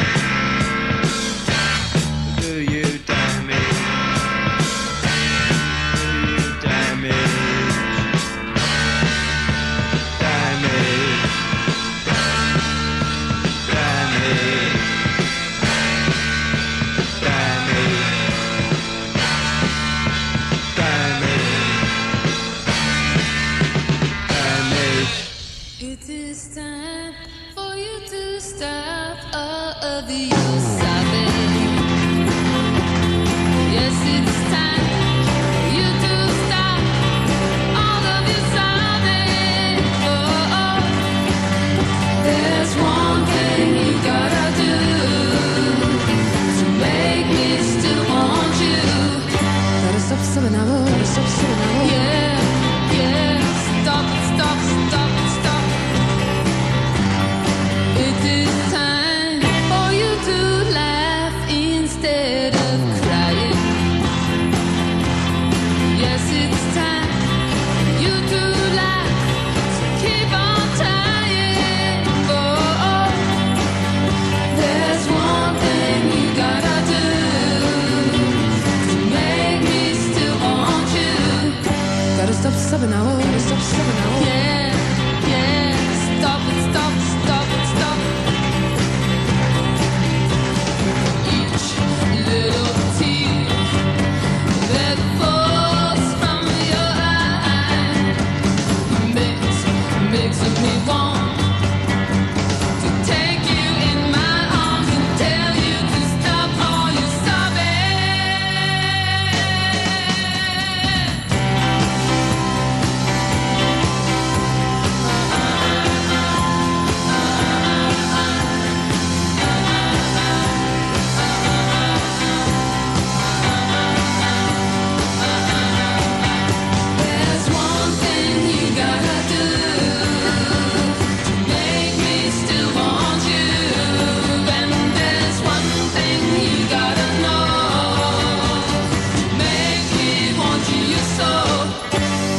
Do you damage? Do you damage? Damage. It is time for you to stop all of your sobbing. Yes, it's time for you to stop all of your sobbing. Oh, oh. There's one thing you gotta do to make me still want you. Gotta stop sobbing now, gotta stop sobbing now. Yeah, yeah, stop, stop, stop, stop. It is time for you to laugh instead of crying. Yes, it's time for you to laugh. So keep on trying. Oh, oh. There's one thing you gotta do to make me still want you. Gotta stop sobbing now. Gotta stop sobbing now. Yeah, yeah. Stop it, stop, stop it, stop. Each little tear that falls from your eye makes me want to take you in my arms and tell you to stop all your There's one thing you gotta do to make me still want you, and there's one thing you gotta know to make me want you so.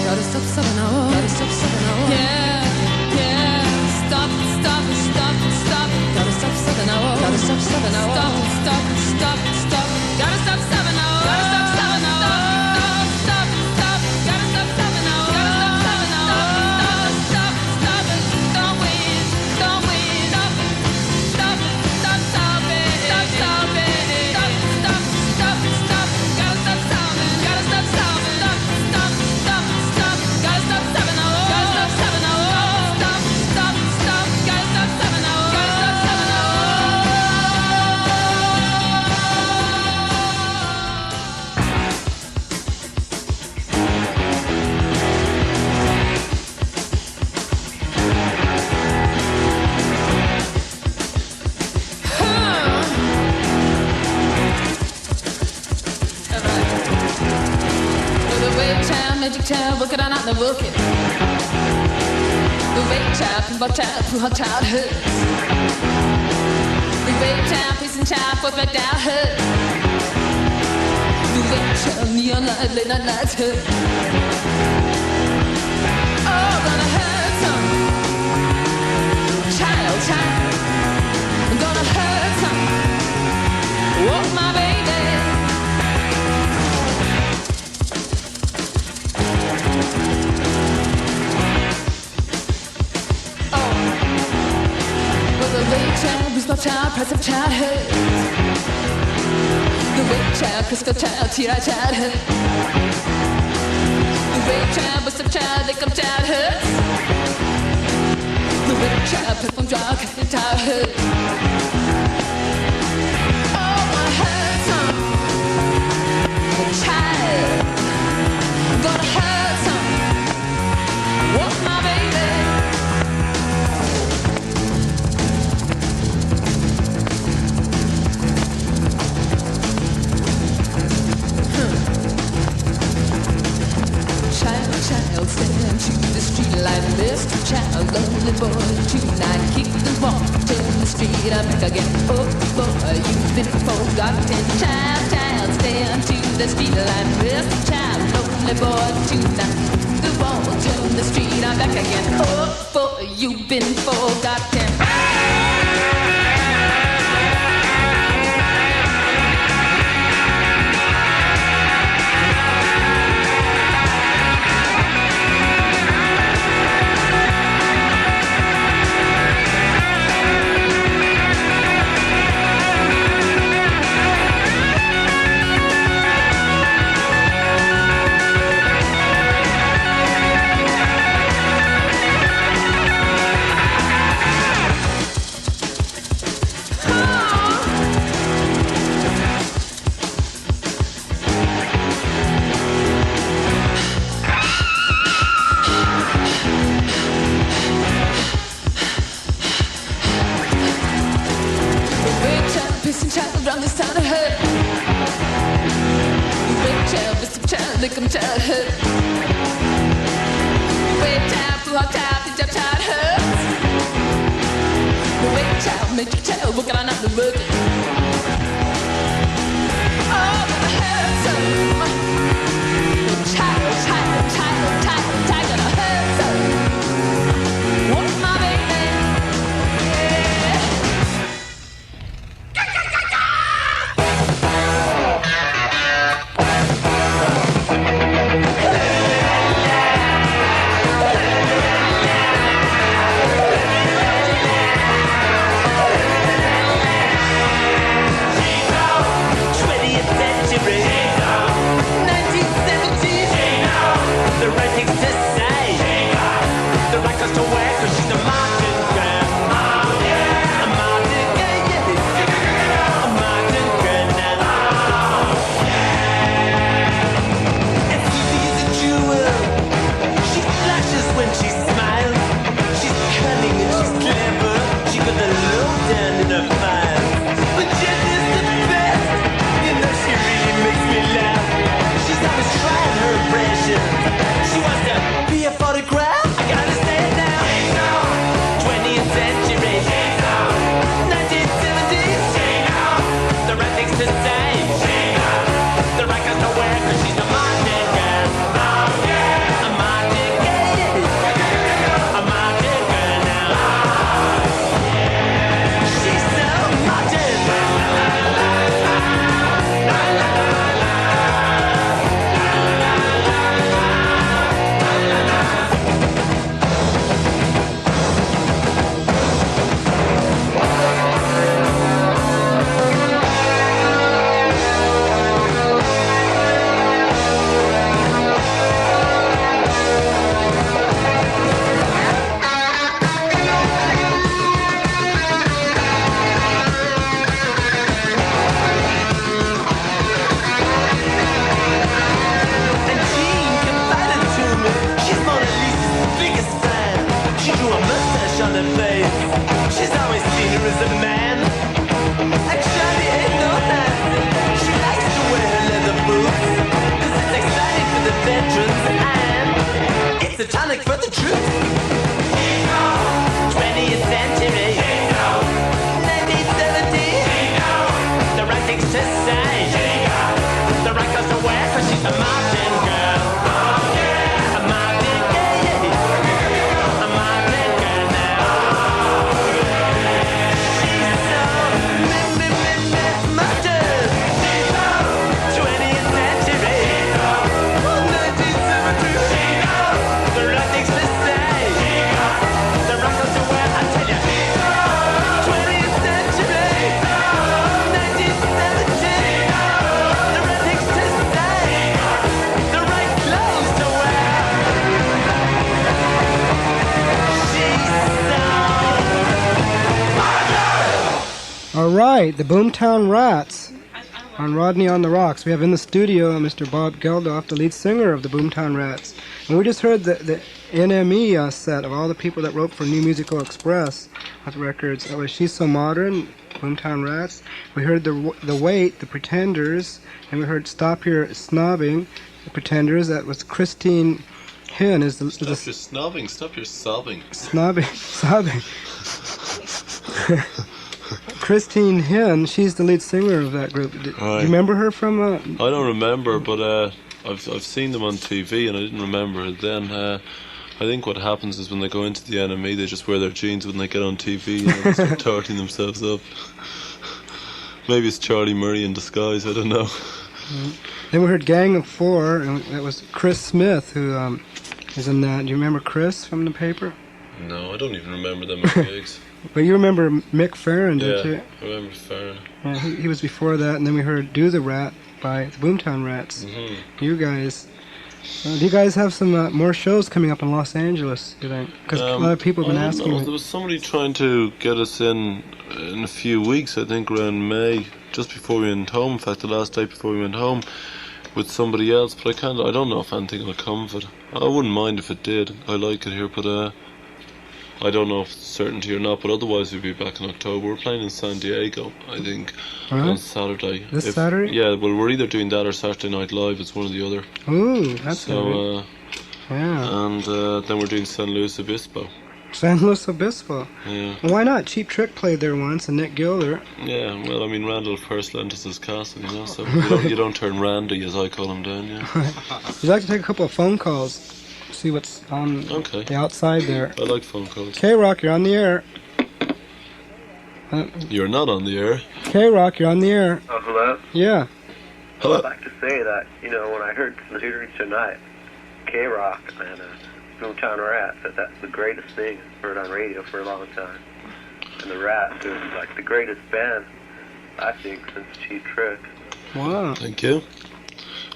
Gotta stop sobbing now, gotta stop sobbing now. Yeah, yeah, stop, stop, stop, stop. Gotta stop sobbing now, gotta stop sobbing now. Stop, stop, stop, stop. Gotta stop sobbing now, gotta stop sobbing now. Stop, stop, gotta stop sobbing now, gotta stop sobbing now. Stop, stop, don't wait, stop, stop, stop sobbing, stop sobbing, stop, stop, stop, stop. Gotta stop sobbing, gotta stop sobbing, stop, stop, stop, stop. Gotta stop sobbing now, gotta stop sobbing now. Stop, stop, stop, gotta stop sobbing now, gotta stop sobbing now. The wave child, magic child, work it on out the work it. The wave child, pinball child, who her child hurts. The wave child, piece and child, force back down hurt. The wave child, neon light, late night lights hurt. Oh, child, I'm gonna hurt some. Oh, my baby. Oh, well, the late child was my child, price of childhood. The wait child, Crisco child, tear-eyed childhood. The wait child was some child, like I'm childhood. The wait child, put from drug, in childhood. Oh, I heard some. The child, gonna hurt some. Whoa, my baby. Child, stand to the street light, Mr. Child, lonely boy, tonight, kick the wall, turn the street, I'm back again. Oh boy, you've been forgotten. Child, stand to the street light, Mr. Child, lonely boy, tonight, the wall, turn the street, I'm back again. Oh boy, you've been forgotten. Come childhood. Wait child, pull out child, teach your childhood. Wait child, make your child work on out the work. Oh, but I heard some. Child, gonna hurt some. What's my baby? right, the Boomtown Rats on Rodney on the Rocks. We have in the studio Mr. Bob Geldof, the lead singer of the Boomtown Rats. And we just heard the NME set of all the people that wrote for New Musical Express with records. That was She's So Modern, Boomtown Rats. We heard The Wait, the Pretenders. And we heard Stop Your Snobbing, the Pretenders. That was Christine Hinn. Stop your snobbing, stop your sobbing. Sobbing. Christine Hinn, she's the lead singer of that group. Do you remember her from... I don't remember, but I've seen them on TV and I didn't remember it then. I think what happens is when they go into the NME, they just wear their jeans when they get on TV and they start tarting themselves up. Maybe it's Charlie Murray in disguise, I don't know. Then we heard Gang of Four, and that was Chris Smith who is in that. Do you remember Chris from the paper? No, I don't even remember them at gigs. But you remember Mick Farron, don't you? Yeah, I remember Farron. Yeah, he was before that, and then we heard Do the Rat by the Boomtown Rats. Mm-hmm. You guys... do you guys have some more shows coming up in Los Angeles, do you think? Because a lot of people have been asking me. There was somebody trying to get us in a few weeks, I think around May, just before we went home. In fact, the last day before we went home with somebody else. But I don't know if anything will come of it. I wouldn't mind if it did. I like it here, but I don't know if it's certainty or not. But otherwise, we'll be back in October. We're playing in San Diego, I think, on Saturday. This Saturday? Yeah, well, we're either doing that or Saturday Night Live. It's one or the other. Ooh, that's so. Yeah. And then we're doing San Luis Obispo. San Luis Obispo. Yeah. Well, why not? Cheap Trick played there once, and Nick Gilder. Yeah, well, I mean, Randall first lent us his castle, you know, so you don't turn Randy, as I call him, down, yeah. Would you like to take a couple of phone calls? See what's on the outside there. I like phone calls. KROQ, you're on the air. You're not on the air. KROQ, you're on the air. Oh, hello? Yeah. Hello. I'd like to say that, when I heard the series tonight, KROQ and Boomtown Rats, that's the greatest thing I've heard on radio for a long time. And the Rats is like the greatest band, I think, since Cheap Trick. Wow. Thank you.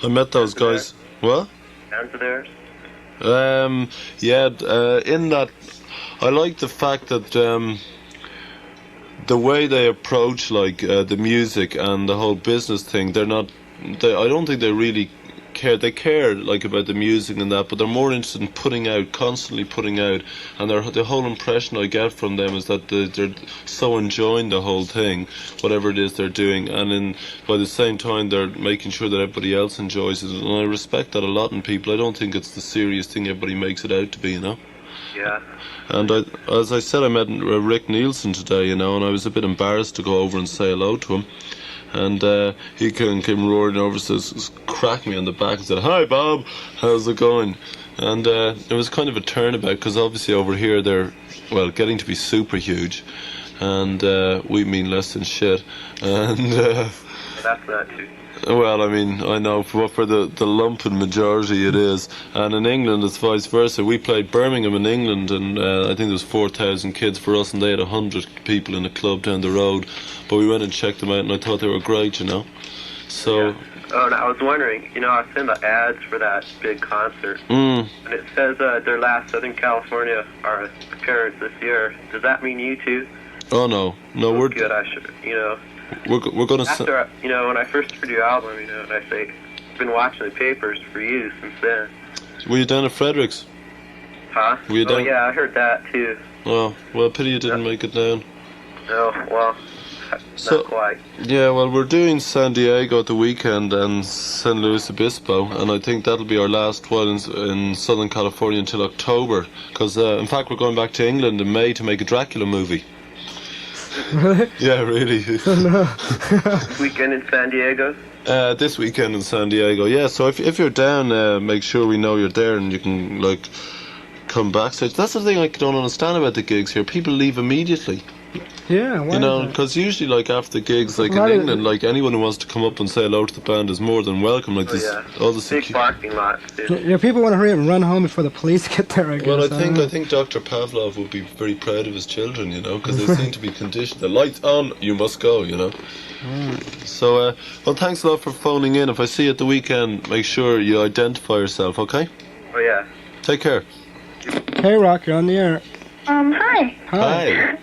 I met those guys. What? Fans of theirs? In that, I like the fact that the way they approach the music and the whole business thing, I don't think they really care. They care about the music and that, but they're more interested in constantly putting out, and the whole impression I get from them is that they're so enjoying the whole thing, whatever it is they're doing, and by the same time they're making sure that everybody else enjoys it, and I respect that a lot in people. I don't think it's the serious thing everybody makes it out to be, Yeah. And as I said, I met Rick Nielsen today, and I was a bit embarrassed to go over and say hello to him. And he came roaring over, cracked me on the back and said, "Hi, Bob, how's it going?" And it was kind of a turnabout, because obviously over here they're, getting to be super huge, and we mean less than shit. And That's not true. well, I mean, I know for the lumping majority it is. And in England it's vice versa. We played Birmingham in England, and I think there was 4,000 kids for us, and they had 100 people in a club down the road. But we went and checked them out, and I thought they were great, So. Yeah. Oh, and I was wondering, I seen the ads for that big concert, and it says their last Southern California appearance this year. Does that mean you too? Oh no, we're good. I should, We're gonna. After when I first heard your album, and I say, I've been watching the papers for you since then. Were you down at Fredericks? Huh? Were you down? Oh yeah, I heard that too. Oh well, pity you didn't make it down. No, well, not quite. Yeah, well, we're doing San Diego at the weekend and San Luis Obispo, and I think that'll be our last one in Southern California until October. Because in fact, we're going back to England in May to make a Dracula movie. Really? Yeah, really. Weekend in San Diego? This weekend in San Diego, yeah. So if you're down, make sure we know you're there, and you can come backstage. That's the thing I don't understand about the gigs here. People leave immediately. Yeah, why because usually after the gigs, in England, anyone who wants to come up and say hello to the band is more than welcome. All the big parking lots. Yeah, people want to hurry up and run home before the police get there. I guess. Well, I think Dr. Pavlov would be very proud of his children, because they seem to be conditioned. The lights on, you must go, So, well, thanks a lot for phoning in. If I see you at the weekend, make sure you identify yourself, okay? Oh yeah. Take care. KROQ, you're on the air. Hi. Hi.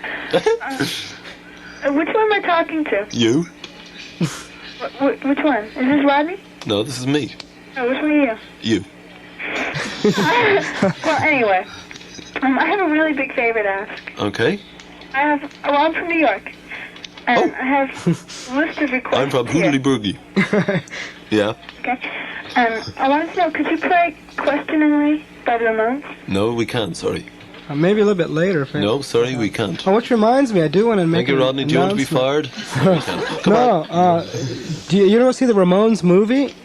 Which one am I talking to? You? Which one? Is this Rodney? No, this is me. Oh, which one are you? You. Well, anyway, I have a really big favor to ask. Okay. I'm from New York, and I have a list of requests. I'm from Hoodly Boogie. Yeah. Okay. I wanted to know, could you play Questioningly by the Ramones? No, we can't, sorry. Maybe a little bit later. No, sorry, we can't. Oh, which reminds me, I do want to make Thank you, Rodney. Do you want to be fired? No, we can't. Come on. Do you want to see the Ramones movie?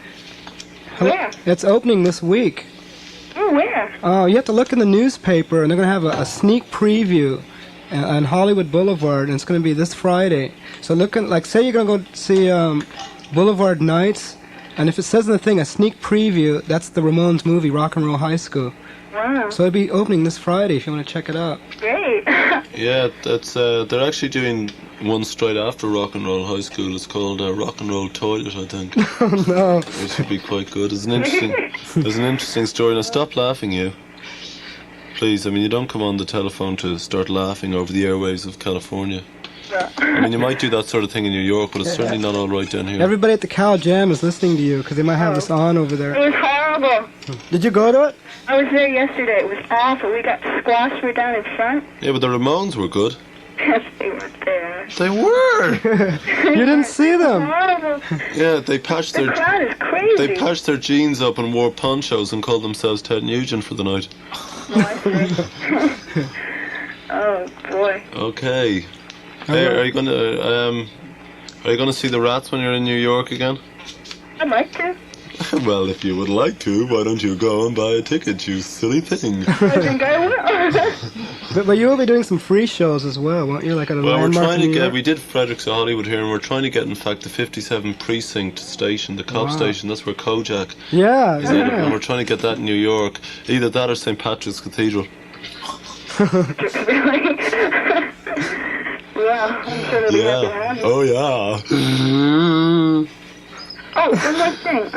Where? It's opening this week. Oh, where? Oh, you have to look in the newspaper, and they're going to have a sneak preview on Hollywood Boulevard, and it's going to be this Friday. So say you're going to go see Boulevard Nights, and if it says in the thing, a sneak preview, that's the Ramones movie, Rock and Roll High School. Wow. So it'll be opening this Friday if you want to check it out. Great. Yeah, that's they're actually doing one straight after Rock and Roll High School. It's called Rock and Roll Toilet, I think. Oh, no. It should be quite good. There's an interesting story. Now stop laughing, you. Please, I mean, you don't come on the telephone to start laughing over the airwaves of California. I mean, you might do that sort of thing in New York, but it's certainly not all right down here. Everybody at the Cal Jam is listening to you because they might have this on over there. It was horrible. Did you go to it? I was there yesterday. It was awful. We got squashed. We're down in front. Yeah, but the Ramones were good. Yes, they were there. They were. You didn't see them. Horrible. Yeah, they patched The crowd is crazy. They patched their jeans up and wore ponchos and called themselves Ted Nugent for the night. Oh boy. Okay. Hey, are you gonna see the Rats when you're in New York again? I'd like to. Well, if you would like to, why don't you go and buy a ticket, you silly thing? I think I will. But you will be doing some free shows as well, won't you? Like at a Well, we're landmark trying in to New get. York? We did Fredericks of Hollywood here, and we're trying to get, in fact, the 57 precinct station, the cop Wow. station. That's where Kojak Yeah, is at, yeah. and we're trying to get that in New York. Either that or St. Patrick's Cathedral. Really? Well, I'm sure it'll be happy to have you. Oh yeah. Oh, one more thing.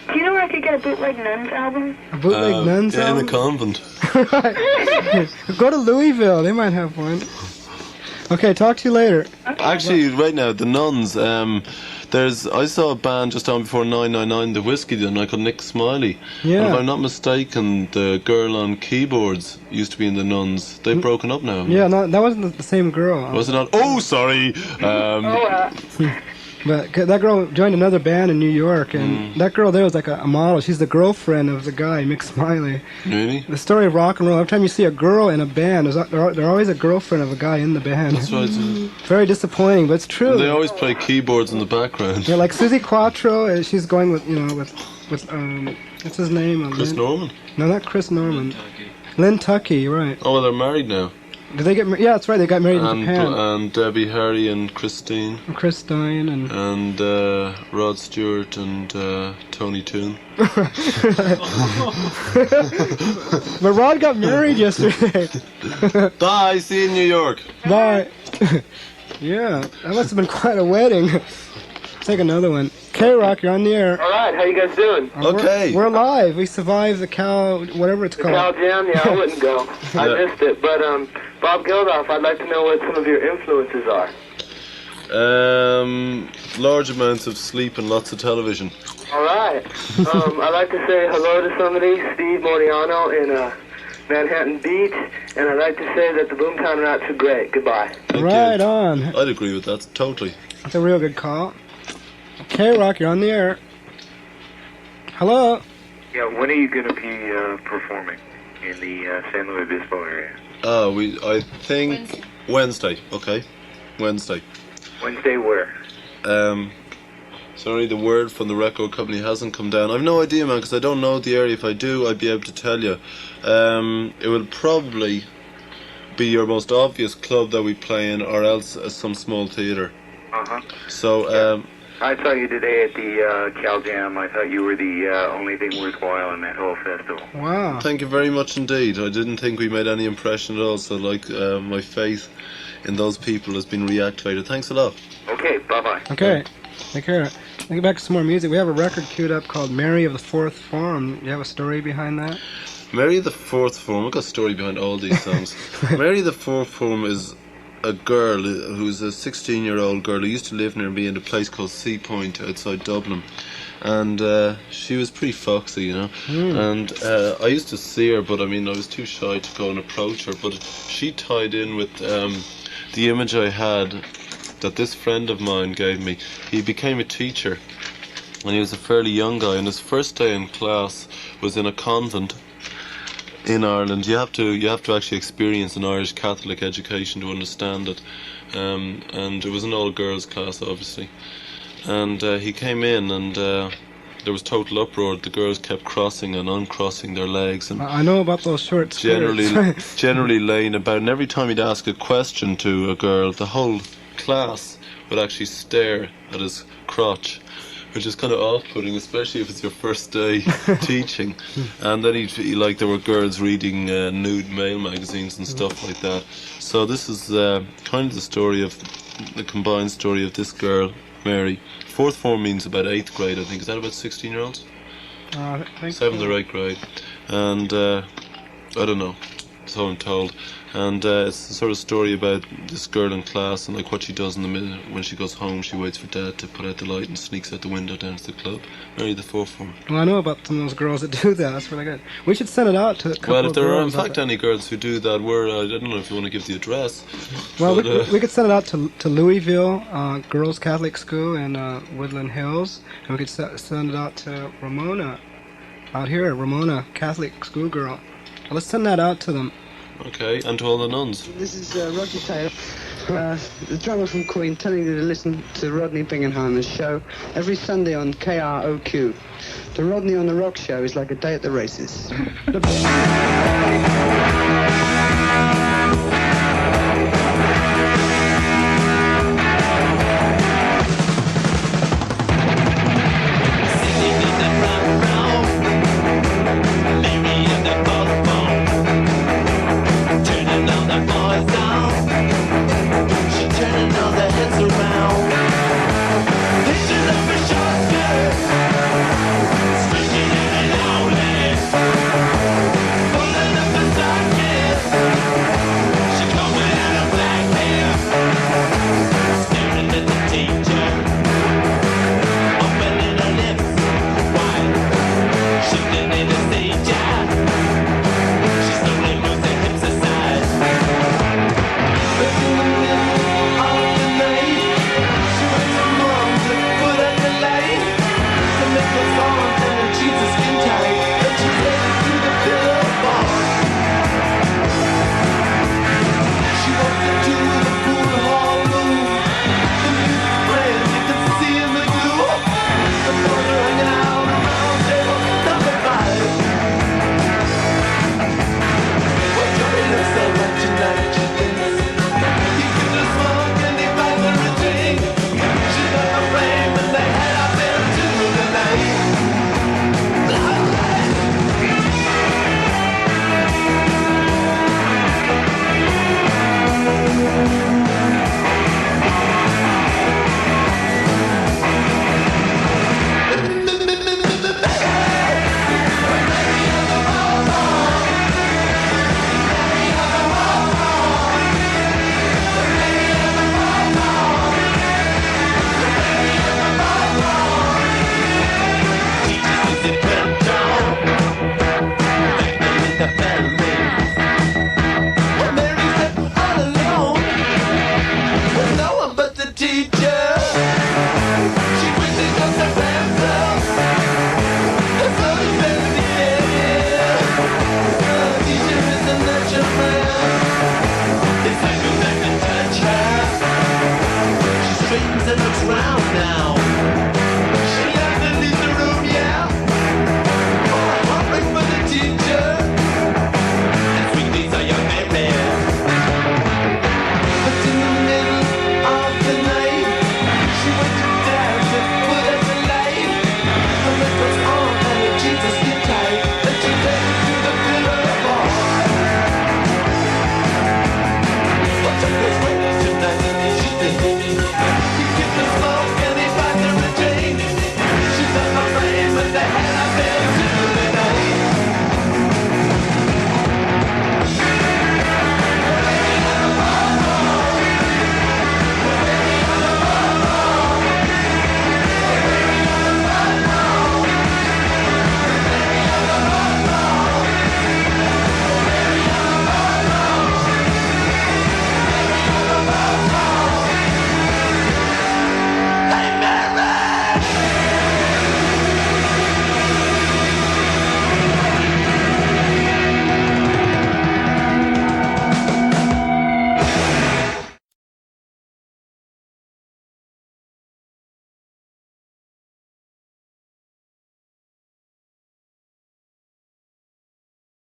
Do you know where I could get a bootleg Nuns album? A bootleg Nuns yeah, in album? the convent. Go to Louisville. They might have one. Okay, talk to you later. Actually, right now, the Nuns. I saw a band just on before 999, the Whiskey, the night called Nick Smiley. Yeah. And if I'm not mistaken, the girl on keyboards used to be in the Nuns. They've broken up now. Yeah, no, that wasn't the same girl. Was it not? Oh, sorry. But that girl joined another band in New York, and that girl there was like a model. She's the girlfriend of the guy, Mick Smiley. Really? The story of rock and roll. Every time you see a girl in a band, there's always a girlfriend of a guy in the band. That's right. Very disappointing, but it's true. And they always play keyboards in the background. Yeah, like Susie Quattro, she's going with what's his name? Chris Norman? No, not Chris Norman. Lynn Tucky, right? Oh, well, they're married now. Did they get married? Yeah, that's right. They got married in Japan. And Debbie Harry and Christine. And Chris Stein and Rod Stewart and Tony Toon. But Rod got married yesterday. Bye. See you in New York. Bye. Yeah, that must have been quite a wedding. Let's take another one. KROQ, you're on the air. All right, how you guys doing? We're live. We survived the cow, whatever it's The called. Cal Jam? Yeah, I wouldn't go. I Yeah. missed it. But Bob Geldof, I'd like to know what some of your influences are. Large amounts of sleep and lots of television. All right. I'd like to say hello to somebody, Steve Moriano in Manhattan Beach, and I'd like to say that the Boomtown Rats are great. Goodbye. Right on. I'd agree with that, totally. That's a real good call. KROQ, you're on the air. Hello. Yeah, when are you going to be performing in the San Luis Obispo area? I think Wednesday. Okay, Wednesday. Wednesday where? Sorry, the word from the record company hasn't come down. I've no idea, man, because I don't know the area. If I do, I'd be able to tell you. It will probably be your most obvious club that we play in, or else some small theatre. Uh-huh. So, I saw you today at the Cal Jam. I thought you were the only thing worthwhile in that whole festival. Wow. Thank you very much indeed. I didn't think we made any impression at all, so my faith in those people has been reactivated. Thanks a lot. Okay, bye-bye. Okay. Take care. Let's get back to some more music. We have a record queued up called Mary of the Fourth Form. You have a story behind that? Mary of the Fourth Form. I've got a story behind all these songs. Mary of the Fourth Form is a girl who's a 16-year-old girl who used to live near me in a place called Sea Point outside Dublin. And she was pretty foxy, you know. And I used to see her, but I mean, I was too shy to go and approach her. But she tied in with the image I had that this friend of mine gave me. He became a teacher, and he was a fairly young guy. And his first day in class was in a convent in Ireland. You have to actually experience an Irish Catholic education to understand it. And it was an all-girls class, obviously. And he came in, and there was total uproar. The girls kept crossing and uncrossing their legs, and I know about those short skirts. generally laying about. And every time he'd ask a question to a girl, the whole class would actually stare at his crotch, which is kind of off-putting, especially if it's your first day teaching. And then he like there were girls reading nude male magazines and stuff like that. So this is kind of the combined story of this girl, Mary. Fourth form means about 8th grade, I think. Is that about 16-year-olds? I think 7th or 8th grade. And I don't know, so I'm told. And it's the sort of story about this girl in class and like what she does in the middle. When she goes home, she waits for Dad to put out the light and sneaks out the window down to the club. Mary, the fourth form. Well, I know about some of those girls that do that. That's really good. We should send it out to a couple Well, if there are in of fact any girls who do that, I don't know if you want to give the address. Well, but, we could send it out to Louisville Girls Catholic School in Woodland Hills, and we could send it out to Ramona, out here, Ramona Catholic schoolgirl. Let's send that out to them. Okay, and to all the nuns. This is Roger Taylor, the drummer from Queen, telling you to listen to Rodney Bingenheimer's show every Sunday on KROQ. The Rodney on the Rock show is like a day at the races.